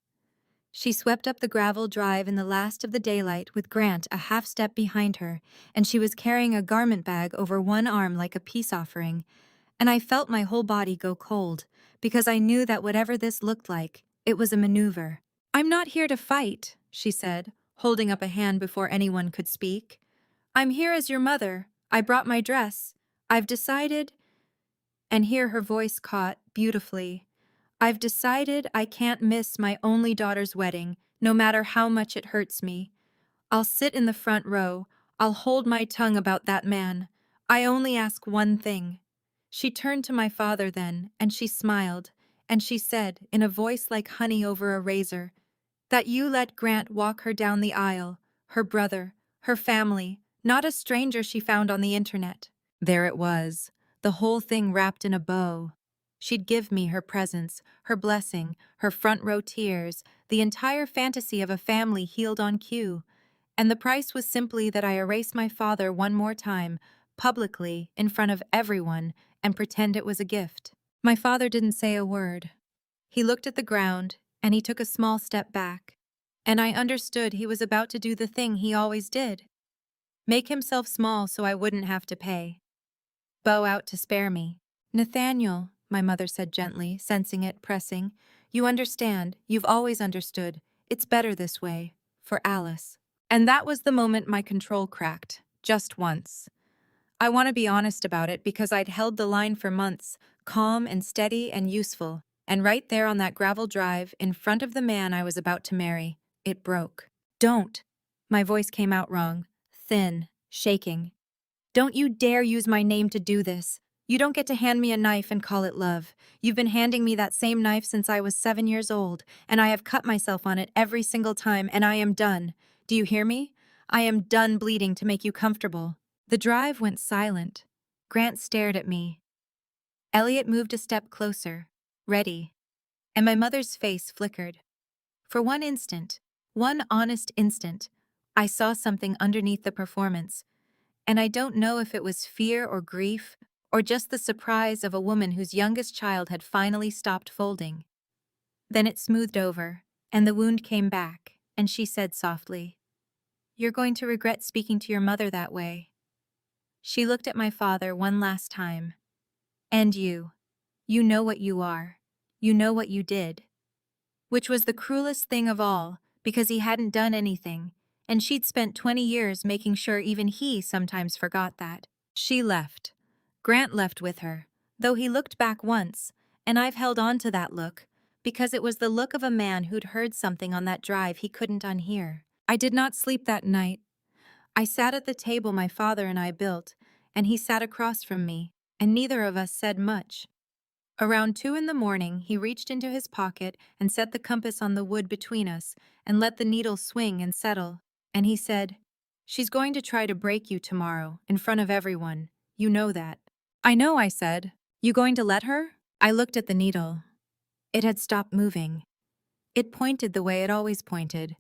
She swept up the gravel drive in the last of the daylight with Grant a half step behind her, and she was carrying a garment bag over one arm like a peace offering, and I felt my whole body go cold, because I knew that whatever this looked like, it was a maneuver. "I'm not here to fight," she said, holding up a hand before anyone could speak. "I'm here as your mother. I brought my dress. I've decided—" And here her voice caught beautifully. "I've decided I can't miss my only daughter's wedding, no matter how much it hurts me. I'll sit in the front row. I'll hold my tongue about that man. I only ask one thing." She turned to my father then, and she smiled, and she said, in a voice like honey over a razor, "That you let Grant walk her down the aisle, her brother, her family, not a stranger she found on the internet." There it was, the whole thing wrapped in a bow. She'd give me her presence, her blessing, her front row tears, the entire fantasy of a family healed on cue. And the price was simply that I erase my father one more time, publicly, in front of everyone, and pretend it was a gift. My father didn't say a word. He looked at the ground, and he took a small step back. And I understood he was about to do the thing he always did. Make himself small so I wouldn't have to pay. Bow out to spare me. "Nathaniel," my mother said gently, sensing it, pressing, "you understand, you've always understood. It's better this way. For Alice." And that was the moment my control cracked, just once. I want to be honest about it because I'd held the line for months, calm and steady and useful, and right there on that gravel drive, in front of the man I was about to marry, it broke. "Don't." My voice came out wrong, thin, shaking. "Don't you dare use my name to do this. You don't get to hand me a knife and call it love. You've been handing me that same knife since I was 7 years old, and I have cut myself on it every single time, and I am done. Do you hear me? I am done bleeding to make you comfortable." The drive went silent. Grant stared at me. Elliot moved a step closer, ready, and my mother's face flickered. For one instant, one honest instant, I saw something underneath the performance, and I don't know if it was fear or grief, or just the surprise of a woman whose youngest child had finally stopped folding. Then it smoothed over, and the wound came back, and she said softly, "You're going to regret speaking to your mother that way." She looked at my father one last time. "And you know what you are. You know what you did." Which was the cruelest thing of all, because he hadn't done anything, and she'd spent 20 years making sure even he sometimes forgot that. She left. Grant left with her, though he looked back once, and I've held on to that look, because it was the look of a man who'd heard something on that drive he couldn't unhear. I did not sleep that night. I sat at the table my father and I built, and he sat across from me, and neither of us said much. Around 2 in the morning, he reached into his pocket and set the compass on the wood between us and let the needle swing and settle. And he said, "She's going to try to break you tomorrow, in front of everyone. You know that." "I know," I said. "You going to let her?" I looked at the needle. It had stopped moving. It pointed the way it always pointed.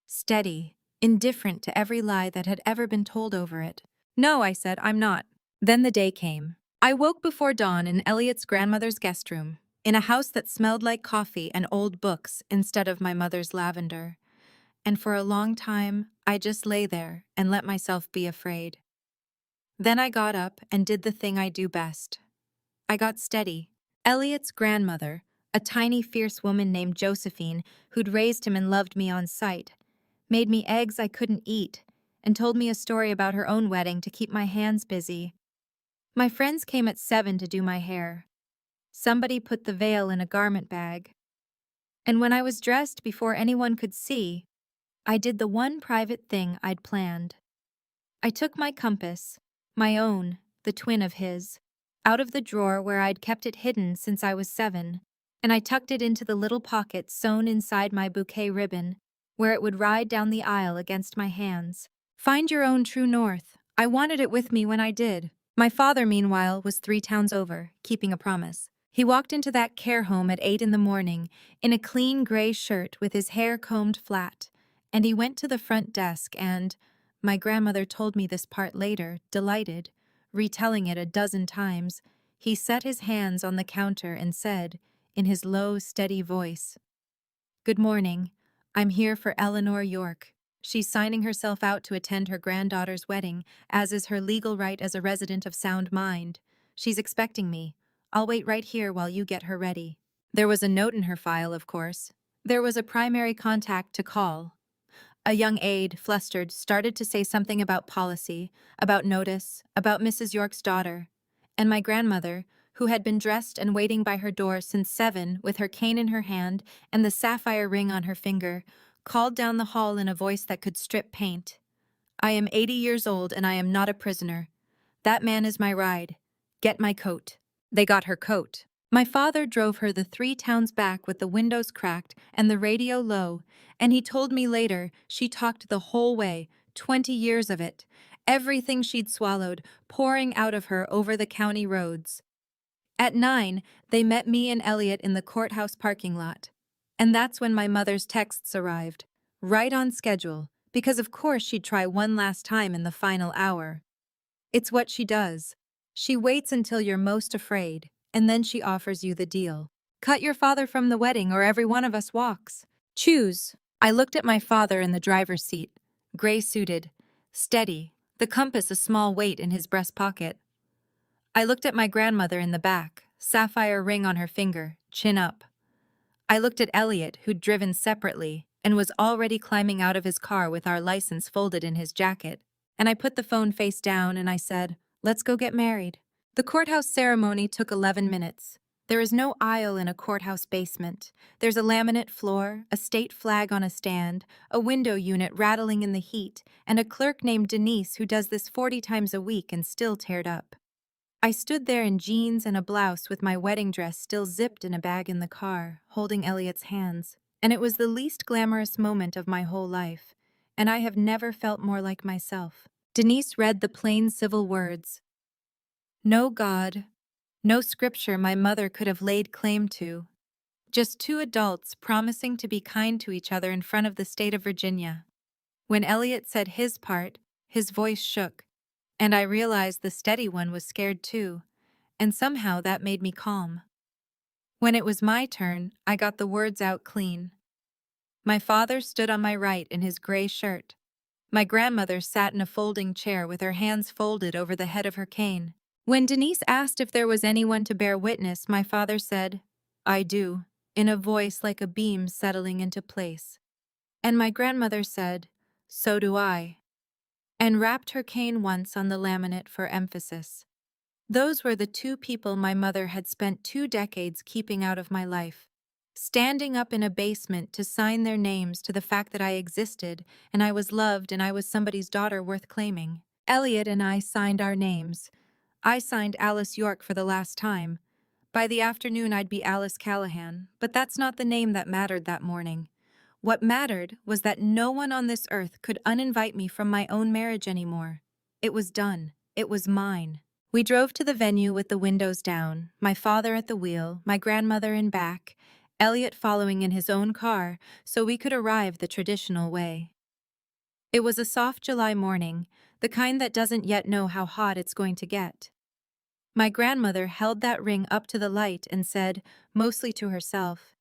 Steady, indifferent to every lie that had ever been told over it. "No," I said, "I'm not." Then the day came. I woke before dawn in Elliot's grandmother's guest room, in a house that smelled like coffee and old books instead of my mother's lavender. And for a long time, I just lay there and let myself be afraid. Then I got up and did the thing I do best. I got steady. Elliot's grandmother, a tiny, fierce woman named Josephine, who'd raised him and loved me on sight, made me eggs I couldn't eat and told me a story about her own wedding to keep my hands busy. My friends came at 7 to do my hair. Somebody put the veil in a garment bag. And when I was dressed before anyone could see, I did the one private thing I'd planned. I took my compass, my own, the twin of his, out of the drawer where I'd kept it hidden since I was 7, and I tucked it into the little pocket sewn inside my bouquet ribbon, where it would ride down the aisle against my hands. Find your own true north. I wanted it with me when I did. My father, meanwhile, was 3 towns over, keeping a promise. He walked into that care home at 8 in the morning, in a clean gray shirt with his hair combed flat, and he went to the front desk and, my grandmother told me this part later, delighted, retelling it a dozen times, he set his hands on the counter and said, in his low, steady voice, "Good morning. I'm here for Eleanor York. She's signing herself out to attend her granddaughter's wedding, as is her legal right as a resident of sound mind. She's expecting me. I'll wait right here while you get her ready." There was a note in her file, of course. There was a primary contact to call. A young aide, flustered, started to say something about policy, about notice, about Mrs. York's daughter. And my grandmother, who had been dressed and waiting by her door since 7 with her cane in her hand and the sapphire ring on her finger, called down the hall in a voice that could strip paint. "I am 80 years old and I am not a prisoner. That man is my ride. Get my coat." They got her coat. My father drove her the 3 towns back with the windows cracked and the radio low, and he told me later she talked the whole way, 20 years of it, everything she'd swallowed, pouring out of her over the county roads. At 9, they met me and Elliot in the courthouse parking lot. And that's when my mother's texts arrived, right on schedule, because of course she'd try one last time in the final hour. It's what she does. She waits until you're most afraid, and then she offers you the deal. Cut your father from the wedding or every one of us walks. Choose. I looked at my father in the driver's seat, gray-suited, steady, the compass a small weight in his breast pocket. I looked at my grandmother in the back, sapphire ring on her finger, chin up. I looked at Elliot, who'd driven separately and was already climbing out of his car with our license folded in his jacket. And I put the phone face down and I said, "Let's go get married." The courthouse ceremony took 11 minutes. There is no aisle in a courthouse basement. There's a laminate floor, a state flag on a stand, a window unit rattling in the heat, and a clerk named Denise who does this 40 times a week and still teared up. I stood there in jeans and a blouse with my wedding dress still zipped in a bag in the car, holding Elliot's hands. And it was the least glamorous moment of my whole life, and I have never felt more like myself. Denise read the plain civil words. No God, no scripture my mother could have laid claim to. Just 2 adults promising to be kind to each other in front of the state of Virginia. When Elliot said his part, his voice shook, and I realized the steady one was scared too, and somehow that made me calm. When it was my turn, I got the words out clean. My father stood on my right in his gray shirt. My grandmother sat in a folding chair with her hands folded over the head of her cane. When Denise asked if there was anyone to bear witness, my father said, "I do," in a voice like a beam settling into place. And my grandmother said, So do I. And rapped her cane once on the laminate for emphasis. Those were the two people my mother had spent 2 decades keeping out of my life. Standing up in a basement to sign their names to the fact that I existed and I was loved and I was somebody's daughter worth claiming. Elliot and I signed our names. I signed Alice York for the last time. By the afternoon, I'd be Alice Callahan, but that's not the name that mattered that morning. What mattered was that no one on this earth could uninvite me from my own marriage anymore. It was done. It was mine. We drove to the venue with the windows down, my father at the wheel, my grandmother in back, Elliot following in his own car so we could arrive the traditional way. It was a soft July morning, the kind that doesn't yet know how hot it's going to get. My grandmother held that ring up to the light and said, mostly to herself,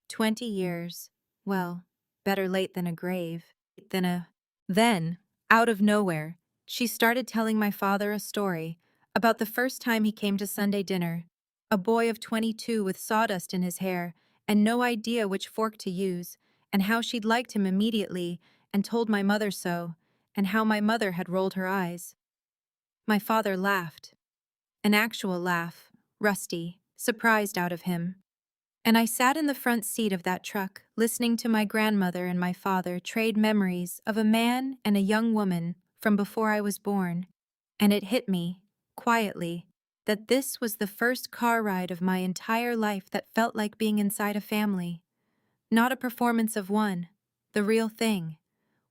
20 years. Well, better late than a grave. Then, out of nowhere, she started telling my father a story about the first time he came to Sunday dinner, a boy of 22 with sawdust in his hair and no idea which fork to use, and how she'd liked him immediately and told my mother so, and how my mother had rolled her eyes. My father laughed. An actual laugh, rusty, surprised out of him. And I sat in the front seat of that truck, listening to my grandmother and my father trade memories of a man and a young woman from before I was born. And it hit me, quietly, that this was the first car ride of my entire life that felt like being inside a family. Not a performance of one, the real thing.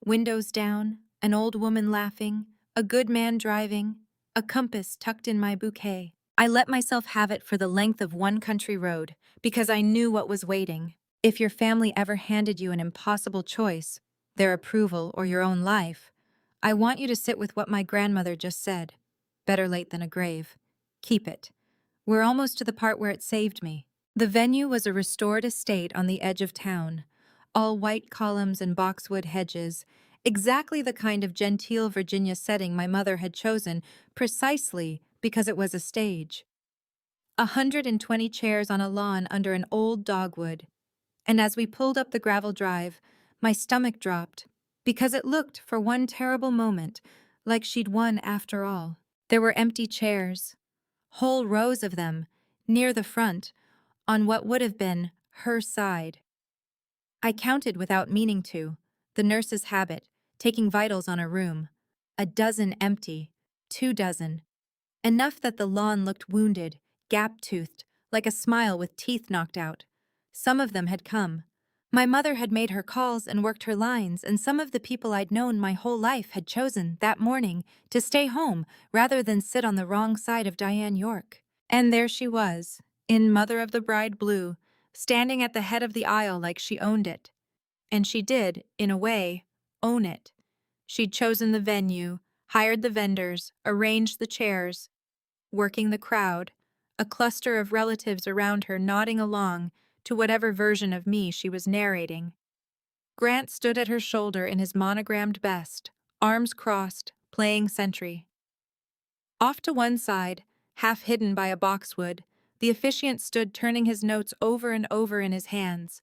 Windows down, an old woman laughing, a good man driving, a compass tucked in my bouquet. I let myself have it for the length of one country road, because I knew what was waiting. If your family ever handed you an impossible choice, their approval or your own life, I want you to sit with what my grandmother just said. Better late than a grave. Keep it. We're almost to the part where it saved me. The venue was a restored estate on the edge of town, all white columns and boxwood hedges, exactly the kind of genteel Virginia setting my mother had chosen precisely because it was a stage. 120 chairs on a lawn under an old dogwood, and as we pulled up the gravel drive, my stomach dropped, because it looked, for one terrible moment, like she'd won after all. There were empty chairs, whole rows of them, near the front, on what would have been her side. I counted without meaning to, the nurse's habit, taking vitals on a room. 12 empty, 24. Enough that the lawn looked wounded, gap-toothed, like a smile with teeth knocked out. Some of them had come. My mother had made her calls and worked her lines, and some of the people I'd known my whole life had chosen, that morning, to stay home rather than sit on the wrong side of Diane York. And there she was, in Mother of the Bride blue, standing at the head of the aisle like she owned it. And she did, in a way, own it. She'd chosen the venue, hired the vendors, arranged the chairs, working the crowd, a cluster of relatives around her nodding along to whatever version of me she was narrating. Grant stood at her shoulder in his monogrammed best, arms crossed, playing sentry. Off to one side, half hidden by a boxwood, the officiant stood turning his notes over and over in his hands,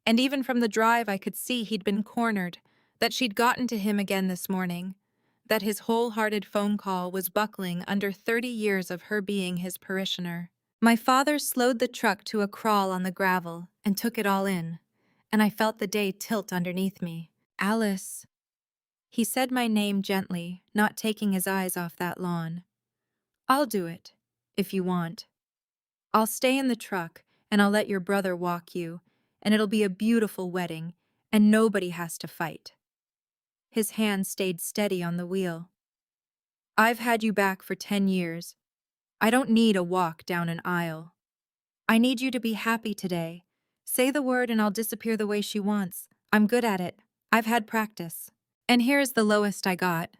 and even from the drive I could see he'd been cornered, that she'd gotten to him again this morning, that his wholehearted phone call was buckling under 30 years of her being his parishioner. My father slowed the truck to a crawl on the gravel and took it all in, and I felt the day tilt underneath me. Alice. He said my name gently, not taking his eyes off that lawn. I'll do it, if you want. I'll stay in the truck, and I'll let your brother walk you, and it'll be a beautiful wedding, and nobody has to fight. His hand stayed steady on the wheel. I've had you back for 10 years. I don't need a walk down an aisle. I need you to be happy today. Say the word and I'll disappear the way she wants. I'm good at it. I've had practice. And here's the lowest I got.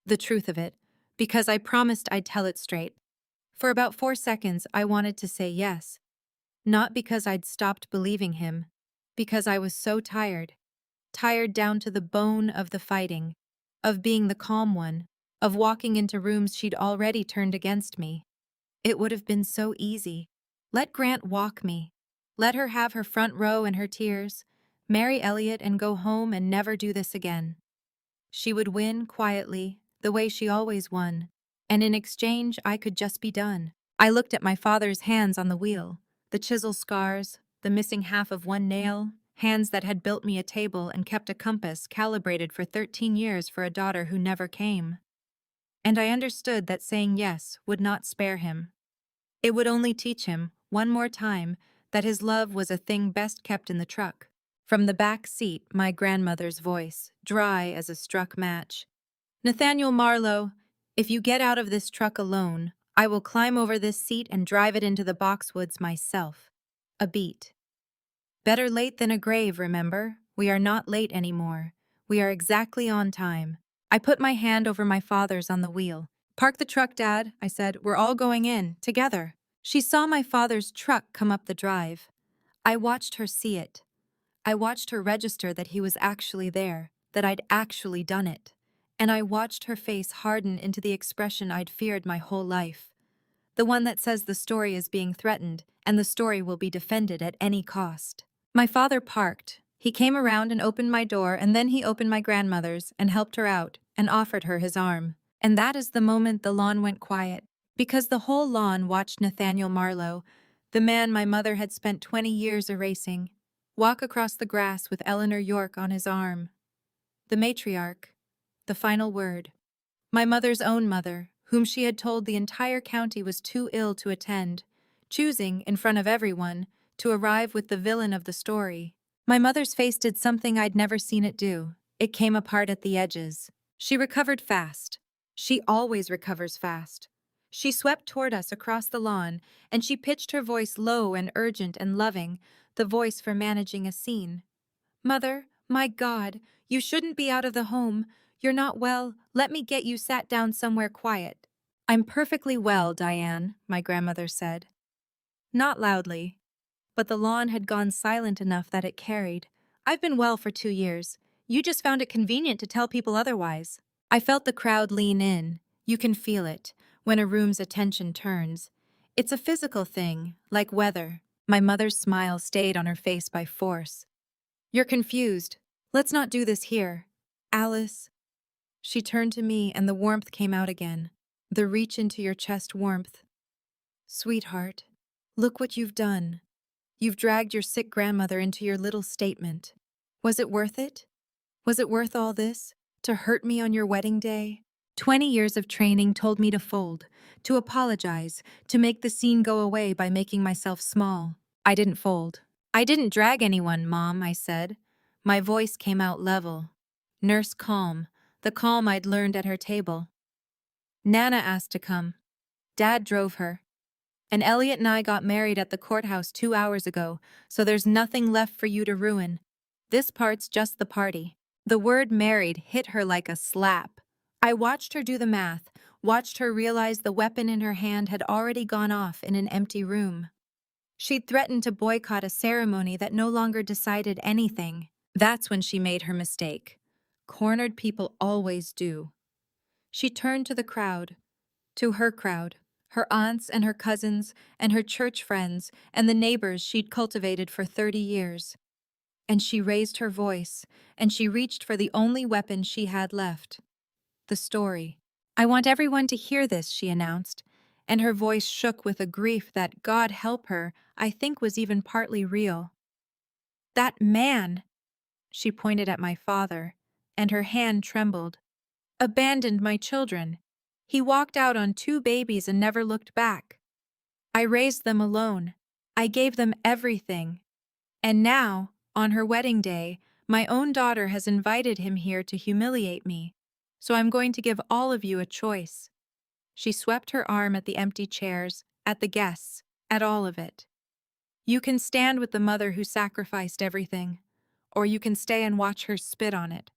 The truth of it, because I promised I'd tell it straight. For about 4 seconds, I wanted to say yes. Not because I'd stopped believing him, because I was so tired. Tired down to the bone of the fighting, of being the calm one, of walking into rooms she'd already turned against me. It would have been so easy. Let Grant walk me. Let her have her front row and her tears. Marry Elliot and go home and never do this again. She would win quietly, the way she always won, and in exchange I could just be done. I looked at my father's hands on the wheel, the chisel scars, the missing half of one nail, hands that had built me a table and kept a compass calibrated for 13 years for a daughter who never came. And I understood that saying yes would not spare him. It would only teach him, one more time, that his love was a thing best kept in the truck. From the back seat, my grandmother's voice, dry as a struck match. Nathaniel Marlowe, if you get out of this truck alone, I will climb over this seat and drive it into the boxwoods myself. A beat. Better late than a grave, remember? We are not late anymore. We are exactly on time. I put my hand over my father's on the wheel. Park the truck, Dad, I said. We're all going in, together. She saw my father's truck come up the drive. I watched her see it. I watched her register that he was actually there, that I'd actually done it. And I watched her face harden into the expression I'd feared my whole life. The one that says the story is being threatened, and the story will be defended at any cost. My father parked. He came around and opened my door, and then he opened my grandmother's and helped her out and offered her his arm. And that is the moment the lawn went quiet, because the whole lawn watched Nathaniel Marlowe, the man my mother had spent 20 years erasing, walk across the grass with Eleanor York on his arm. The matriarch, the final word. My mother's own mother, whom she had told the entire county was too ill to attend, choosing, in front of everyone, to arrive with the villain of the story. My mother's face did something I'd never seen it do. It came apart at the edges. She recovered fast. She always recovers fast. She swept toward us across the lawn, and she pitched her voice low and urgent and loving, the voice for managing a scene. Mother, my God, you shouldn't be out of the home. You're not well. Let me get you sat down somewhere quiet. I'm perfectly well, Diane, my grandmother said. Not loudly, but the lawn had gone silent enough that it carried. I've been well for 2 years. You just found it convenient to tell people otherwise. I felt the crowd lean in. You can feel it, when a room's attention turns. It's a physical thing, like weather. My mother's smile stayed on her face by force. You're confused. Let's not do this here. Alice. She turned to me and the warmth came out again. The reach into your chest warmth. Sweetheart, look what you've done. You've dragged your sick grandmother into your little statement. Was it worth it? Was it worth all this? To hurt me on your wedding day? 20 years of training told me to fold, to apologize, to make the scene go away by making myself small. I didn't fold. I didn't drag anyone, Mom, I said. My voice came out level. Nurse calm, the calm I'd learned at her table. Nana asked to come. Dad drove her. And Elliot and I got married at the courthouse 2 hours ago, so there's nothing left for you to ruin. This part's just the party. The word married hit her like a slap. I watched her do the math, watched her realize the weapon in her hand had already gone off in an empty room. She'd threatened to boycott a ceremony that no longer decided anything. That's when she made her mistake. Cornered people always do. She turned to the crowd, to her crowd, her aunts and her cousins and her church friends and the neighbors she'd cultivated for 30 years. And she raised her voice, and she reached for the only weapon she had left. The story. I want everyone to hear this, she announced, and her voice shook with a grief that, God help her, I think was even partly real. That man, she pointed at my father, and her hand trembled, abandoned my children. He walked out on 2 babies and never looked back. I raised them alone. I gave them everything. And now, on her wedding day, my own daughter has invited him here to humiliate me. So I'm going to give all of you a choice. She swept her arm at the empty chairs, at the guests, at all of it. You can stand with the mother who sacrificed everything, or you can stay and watch her spit on it.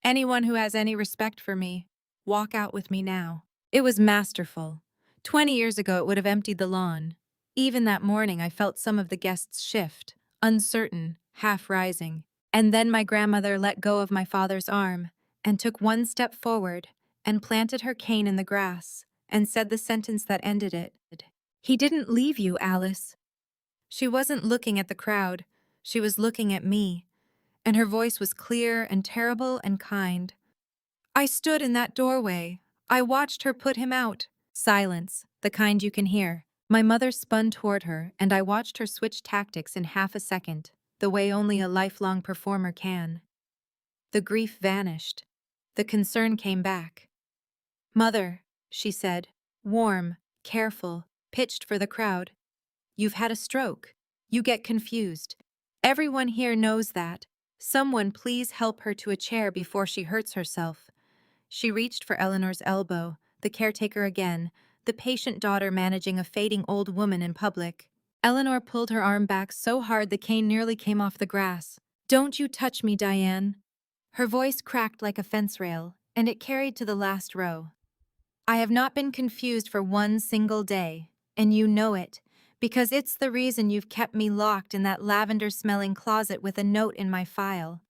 Anyone who has any respect for me, walk out with me now. It was masterful. 20 years ago it would have emptied the lawn. Even that morning I felt some of the guests shift, uncertain, half rising. And then my grandmother let go of my father's arm and took 1 step forward and planted her cane in the grass and said the sentence that ended it. He didn't leave you, Alice. She wasn't looking at the crowd. She was looking at me, and her voice was clear and terrible and kind. I stood in that doorway. I watched her put him out. Silence, the kind you can hear. My mother spun toward her, and I watched her switch tactics in half a second, the way only a lifelong performer can. The grief vanished. The concern came back. Mother, she said, warm, careful, pitched for the crowd. You've had a stroke. You get confused. Everyone here knows that. Someone please help her to a chair before she hurts herself. She reached for Eleanor's elbow, the caretaker again, the patient daughter managing a fading old woman in public. Eleanor pulled her arm back so hard the cane nearly came off the grass. Don't you touch me, Diane. Her voice cracked like a fence rail, and it carried to the last row. I have not been confused for one single day, and you know it, because it's the reason you've kept me locked in that lavender-smelling closet with a note in my file.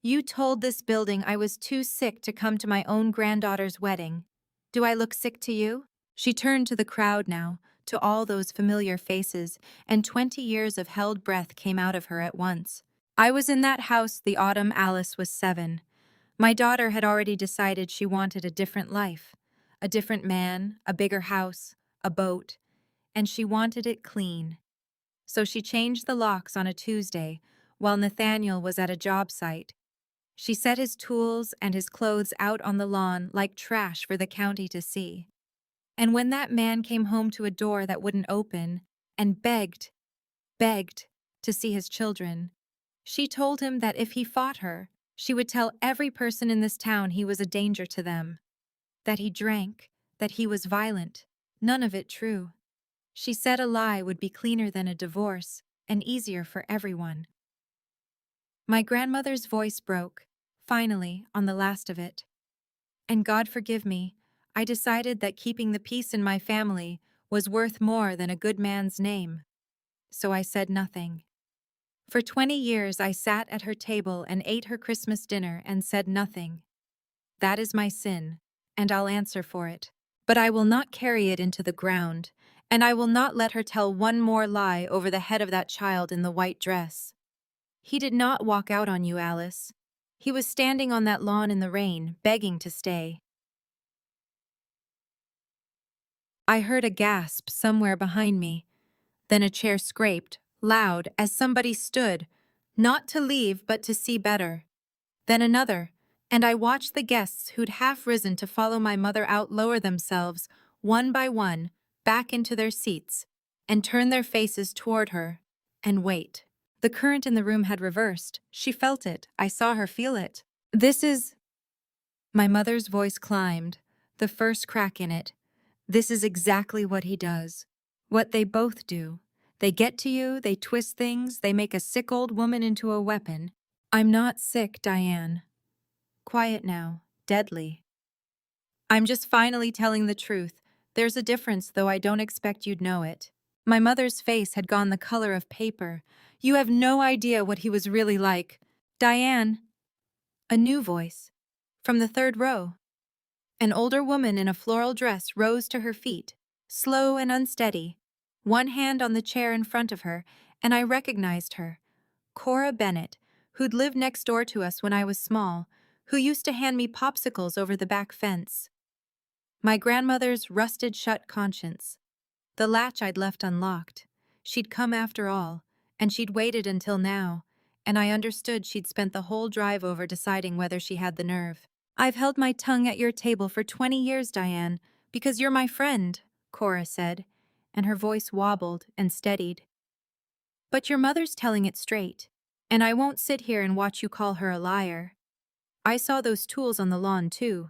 You told this building I was too sick to come to my own granddaughter's wedding. Do I look sick to you? She turned to the crowd now, to all those familiar faces, and 20 years of held breath came out of her at once. I was in that house the autumn Alice was 7. My daughter had already decided she wanted a different life. A different man, a bigger house, a boat, and she wanted it clean. So she changed the locks on a Tuesday, while Nathaniel was at a job site. She set his tools and his clothes out on the lawn like trash for the county to see. And when that man came home to a door that wouldn't open, and begged to see his children, she told him that if he fought her, she would tell every person in this town he was a danger to them. That he drank, that he was violent. None of it true. She said a lie would be cleaner than a divorce, and easier for everyone. My grandmother's voice broke, finally, on the last of it. And God forgive me, I decided that keeping the peace in my family was worth more than a good man's name. So I said nothing. For 20 years I sat at her table and ate her Christmas dinner and said nothing. That is my sin, and I'll answer for it. But I will not carry it into the ground, and I will not let her tell one more lie over the head of that child in the white dress. He did not walk out on you, Alice. He was standing on that lawn in the rain, begging to stay. I heard a gasp somewhere behind me. Then a chair scraped, loud, as somebody stood, not to leave but to see better. Then another, and I watched the guests who'd half risen to follow my mother out lower themselves, one by one, back into their seats, and turn their faces toward her, and wait. The current in the room had reversed. She felt it. I saw her feel it. This is... My mother's voice climbed, the first crack in it. This is exactly what he does. What they both do. They get to you, they twist things, they make a sick old woman into a weapon. I'm not sick, Diane. Quiet now. Deadly. I'm just finally telling the truth. There's a difference, though I don't expect you'd know it. My mother's face had gone the color of paper. You have no idea what he was really like. Diane. A new voice. From the third row. An older woman in a floral dress rose to her feet, slow and unsteady, one hand on the chair in front of her, and I recognized her. Cora Bennett, who'd lived next door to us when I was small, who used to hand me popsicles over the back fence. My grandmother's rusted-shut conscience. The latch I'd left unlocked. She'd come after all, and she'd waited until now, and I understood she'd spent the whole drive over deciding whether she had the nerve. I've held my tongue at your table for 20 years, Diane, because you're my friend, Cora said, and her voice wobbled and steadied. But your mother's telling it straight, and I won't sit here and watch you call her a liar. I saw those tools on the lawn, too.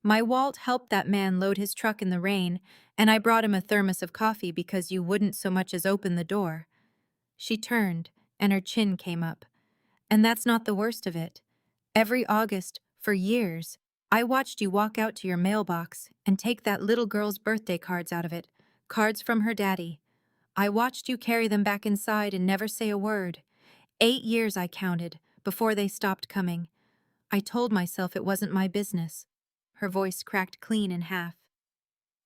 My Walt helped that man load his truck in the rain, and I brought him a thermos of coffee because you wouldn't so much as open the door. She turned, and her chin came up. And that's not the worst of it. Every August, for years, I watched you walk out to your mailbox and take that little girl's birthday cards out of it, cards from her daddy. I watched you carry them back inside and never say a word. 8 years I counted, before they stopped coming. I told myself it wasn't my business. Her voice cracked clean in half.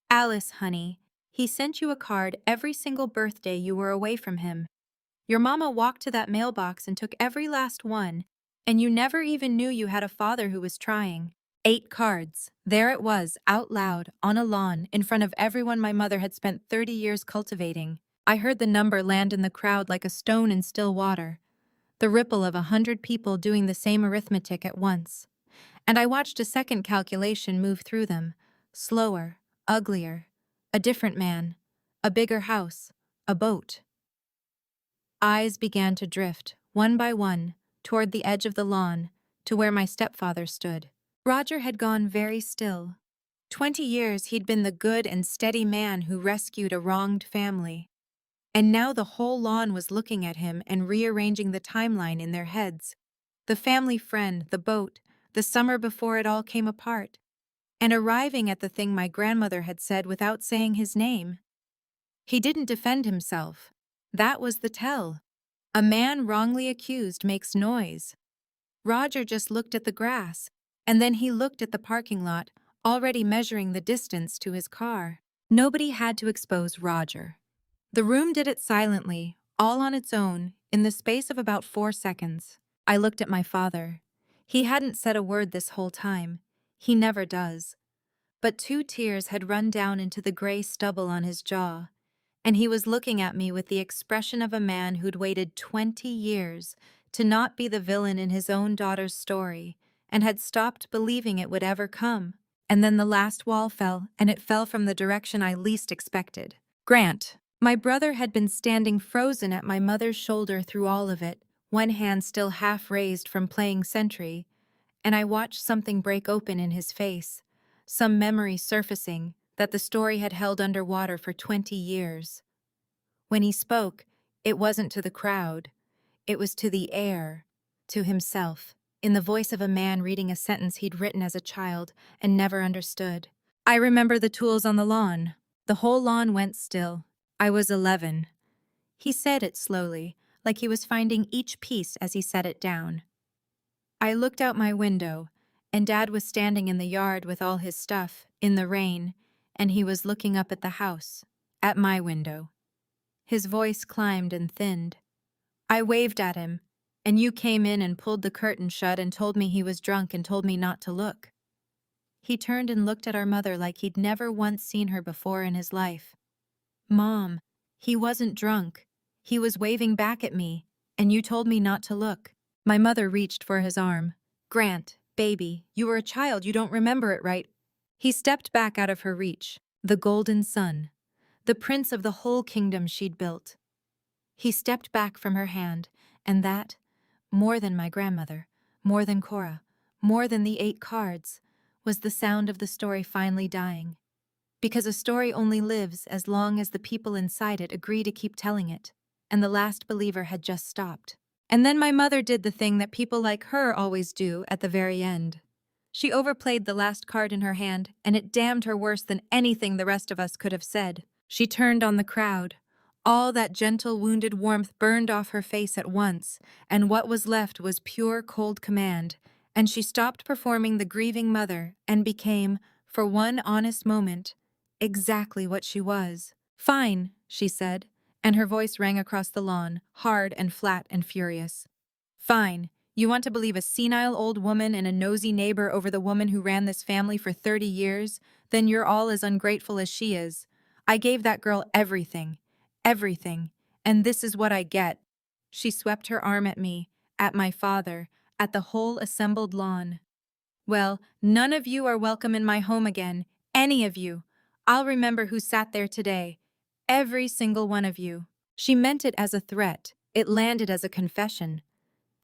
Alice, honey, he sent you a card every single birthday you were away from him. Your mama walked to that mailbox and took every last one, and you never even knew you had a father who was trying. 8 cards. There it was, out loud, on a lawn, in front of everyone my mother had spent 30 years cultivating. I heard the number land in the crowd like a stone in still water, the ripple of 100 people doing the same arithmetic at once. And I watched a second calculation move through them, slower, uglier, a different man, a bigger house, a boat. Eyes began to drift, one by one, toward the edge of the lawn, to where my stepfather stood. Roger had gone very still. 20 years he'd been the good and steady man who rescued a wronged family. And now the whole lawn was looking at him and rearranging the timeline in their heads. The family friend, the boat, the summer before it all came apart, and arriving at the thing my grandmother had said without saying his name. He didn't defend himself. That was the tell. A man wrongly accused makes noise. Roger just looked at the grass, and then he looked at the parking lot, already measuring the distance to his car. Nobody had to expose Roger. The room did it silently, all on its own, in the space of about 4 seconds. I looked at my father. He hadn't said a word this whole time. He never does. But 2 tears had run down into the gray stubble on his jaw, and he was looking at me with the expression of a man who'd waited 20 years to not be the villain in his own daughter's story, and had stopped believing it would ever come. And then the last wall fell, and it fell from the direction I least expected. Grant. My brother had been standing frozen at my mother's shoulder through all of it, one hand still half raised from playing sentry, and I watched something break open in his face, some memory surfacing that the story had held underwater for 20 years. When he spoke, it wasn't to the crowd. It was to the air, to himself, in the voice of a man reading a sentence he'd written as a child and never understood. I remember the tools on the lawn. The whole lawn went still. I was 11. He said it slowly, like he was finding each piece as he set it down. I looked out my window, and Dad was standing in the yard with all his stuff, in the rain, and he was looking up at the house, at my window. His voice climbed and thinned. I waved at him, and you came in and pulled the curtain shut and told me he was drunk and told me not to look. He turned and looked at our mother like he'd never once seen her before in his life. Mom, he wasn't drunk. He was waving back at me, and you told me not to look. My mother reached for his arm. Grant, baby, you were a child, you don't remember it, right? He stepped back out of her reach. The golden sun, the prince of the whole kingdom she'd built. He stepped back from her hand, and that, more than my grandmother, more than Cora, more than the 8 cards, was the sound of the story finally dying. Because a story only lives as long as the people inside it agree to keep telling it, and the last believer had just stopped. And then my mother did the thing that people like her always do at the very end. She overplayed the last card in her hand, and it damned her worse than anything the rest of us could have said. She turned on the crowd. All that gentle, wounded warmth burned off her face at once, and what was left was pure, cold command, and she stopped performing the grieving mother and became, for one honest moment, exactly what she was. Fine, she said, and her voice rang across the lawn, hard and flat and furious. Fine, you want to believe a senile old woman and a nosy neighbor over the woman who ran this family for 30 years? Then you're all as ungrateful as she is. I gave that girl everything, and this is what I get. She swept her arm at me, at my father, at the whole assembled lawn. Well, none of you are welcome in my home again, any of you. I'll remember who sat there today. Every single one of you. She meant it as a threat. It landed as a confession.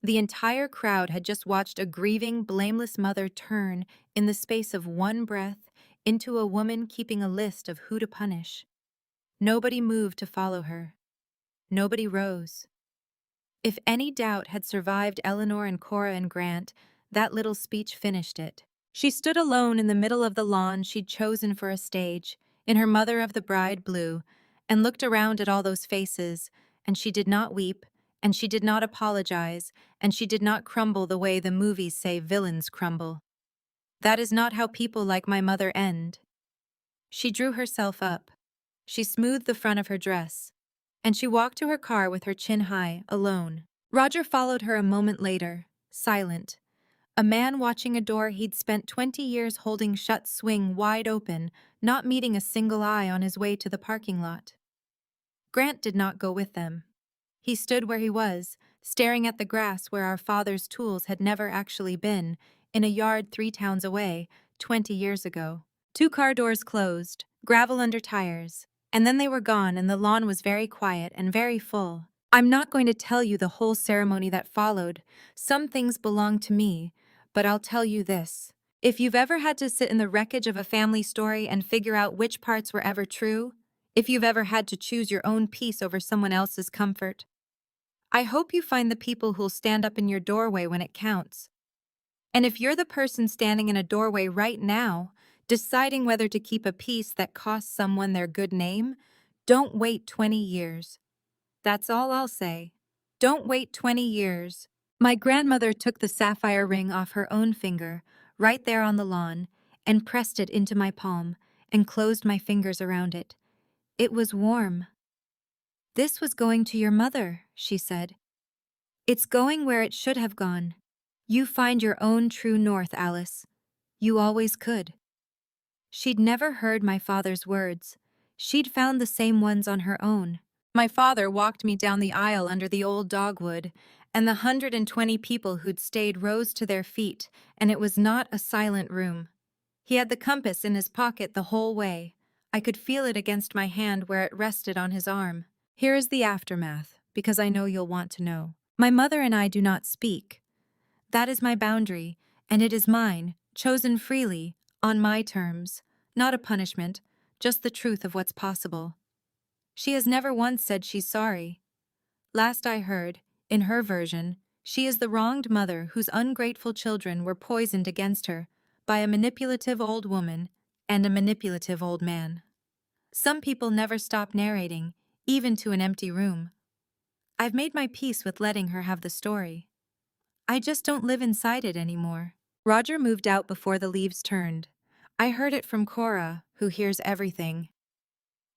The entire crowd had just watched a grieving, blameless mother turn, in the space of one breath, into a woman keeping a list of who to punish. Nobody moved to follow her. Nobody rose. If any doubt had survived Eleanor and Cora and Grant, that little speech finished it. She stood alone in the middle of the lawn she'd chosen for a stage, in her mother of the bride blue, and looked around at all those faces, and she did not weep, and she did not apologize, and she did not crumble the way the movies say villains crumble. That is not how people like my mother end. She drew herself up. She smoothed the front of her dress, and she walked to her car with her chin high, alone. Roger followed her a moment later, silent, A man watching a door he'd spent 20 years holding shut swing wide open, not meeting a single eye on his way to the parking lot. Grant did not go with them. He stood where he was, staring at the grass where our father's tools had never actually been, in a yard 3 towns away, 20 years ago. 2 car doors closed, gravel under tires, and then they were gone and the lawn was very quiet and very full. I'm not going to tell you the whole ceremony that followed. Some things belong to me, but I'll tell you this. If you've ever had to sit in the wreckage of a family story and figure out which parts were ever true, if you've ever had to choose your own peace over someone else's comfort, I hope you find the people who'll stand up in your doorway when it counts. And if you're the person standing in a doorway right now, deciding whether to keep a peace that costs someone their good name, don't wait 20 years. That's all I'll say. Don't wait 20 years. My grandmother took the sapphire ring off her own finger, right there on the lawn, and pressed it into my palm, and closed my fingers around it. It was warm. This was going to your mother, she said. It's going where it should have gone. You find your own true north, Alice. You always could. She'd never heard my father's words. She'd found the same ones on her own. My father walked me down the aisle under the old dogwood, and the 120 people who'd stayed rose to their feet, and it was not a silent room. He had the compass in his pocket the whole way. I could feel it against my hand where it rested on his arm. Here is the aftermath, because I know you'll want to know. My mother and I do not speak. That is my boundary, and it is mine, chosen freely, on my terms. Not a punishment, just the truth of what's possible. She has never once said she's sorry. Last I heard, in her version, she is the wronged mother whose ungrateful children were poisoned against her by a manipulative old woman and a manipulative old man. Some people never stop narrating, even to an empty room. I've made my peace with letting her have the story. I just don't live inside it anymore. Roger moved out before the leaves turned. I heard it from Cora, who hears everything.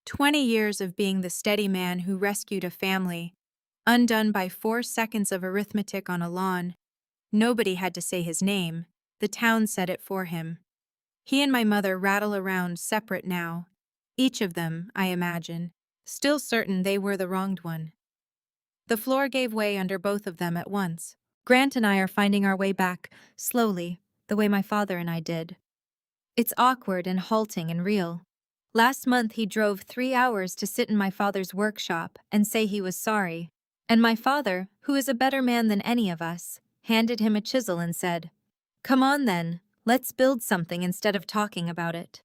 20 years of being the steady man who rescued a family, undone by 4 seconds of arithmetic on a lawn. Nobody had to say his name. The town said it for him. He and my mother rattle around separate now. Each of them, I imagine, still certain they were the wronged one. The floor gave way under both of them at once. Grant and I are finding our way back, slowly, the way my father and I did. It's awkward and halting and real. Last month he drove 3 hours to sit in my father's workshop and say he was sorry. And my father, who is a better man than any of us, handed him a chisel and said, "Come on then, let's build something instead of talking about it."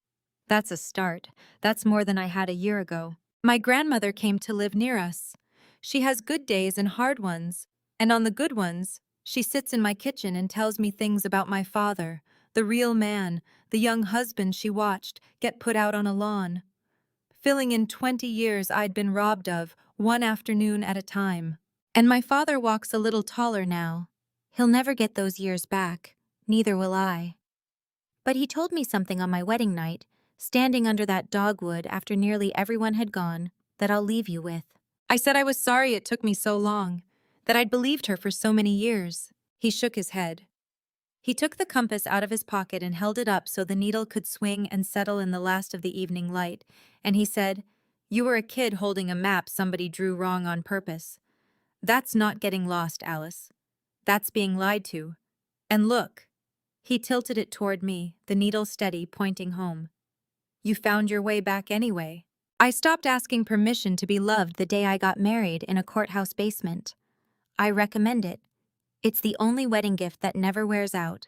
That's a start. That's more than I had a year ago. My grandmother came to live near us. She has good days and hard ones, and on the good ones, she sits in my kitchen and tells me things about my father, the real man, the young husband she watched get put out on a lawn, filling in 20 years I'd been robbed of, one afternoon at a time. And my father walks a little taller now. He'll never get those years back, neither will I. But he told me something on my wedding night, standing under that dogwood after nearly everyone had gone, that I'll leave you with. I said I was sorry it took me so long, that I'd believed her for so many years. He shook his head. He took the compass out of his pocket and held it up so the needle could swing and settle in the last of the evening light, and he said, "You were a kid holding a map somebody drew wrong on purpose. That's not getting lost, Alice. That's being lied to. And look." He tilted it toward me, the needle steady, pointing home. "You found your way back anyway." I stopped asking permission to be loved the day I got married in a courthouse basement. I recommend it. It's the only wedding gift that never wears out.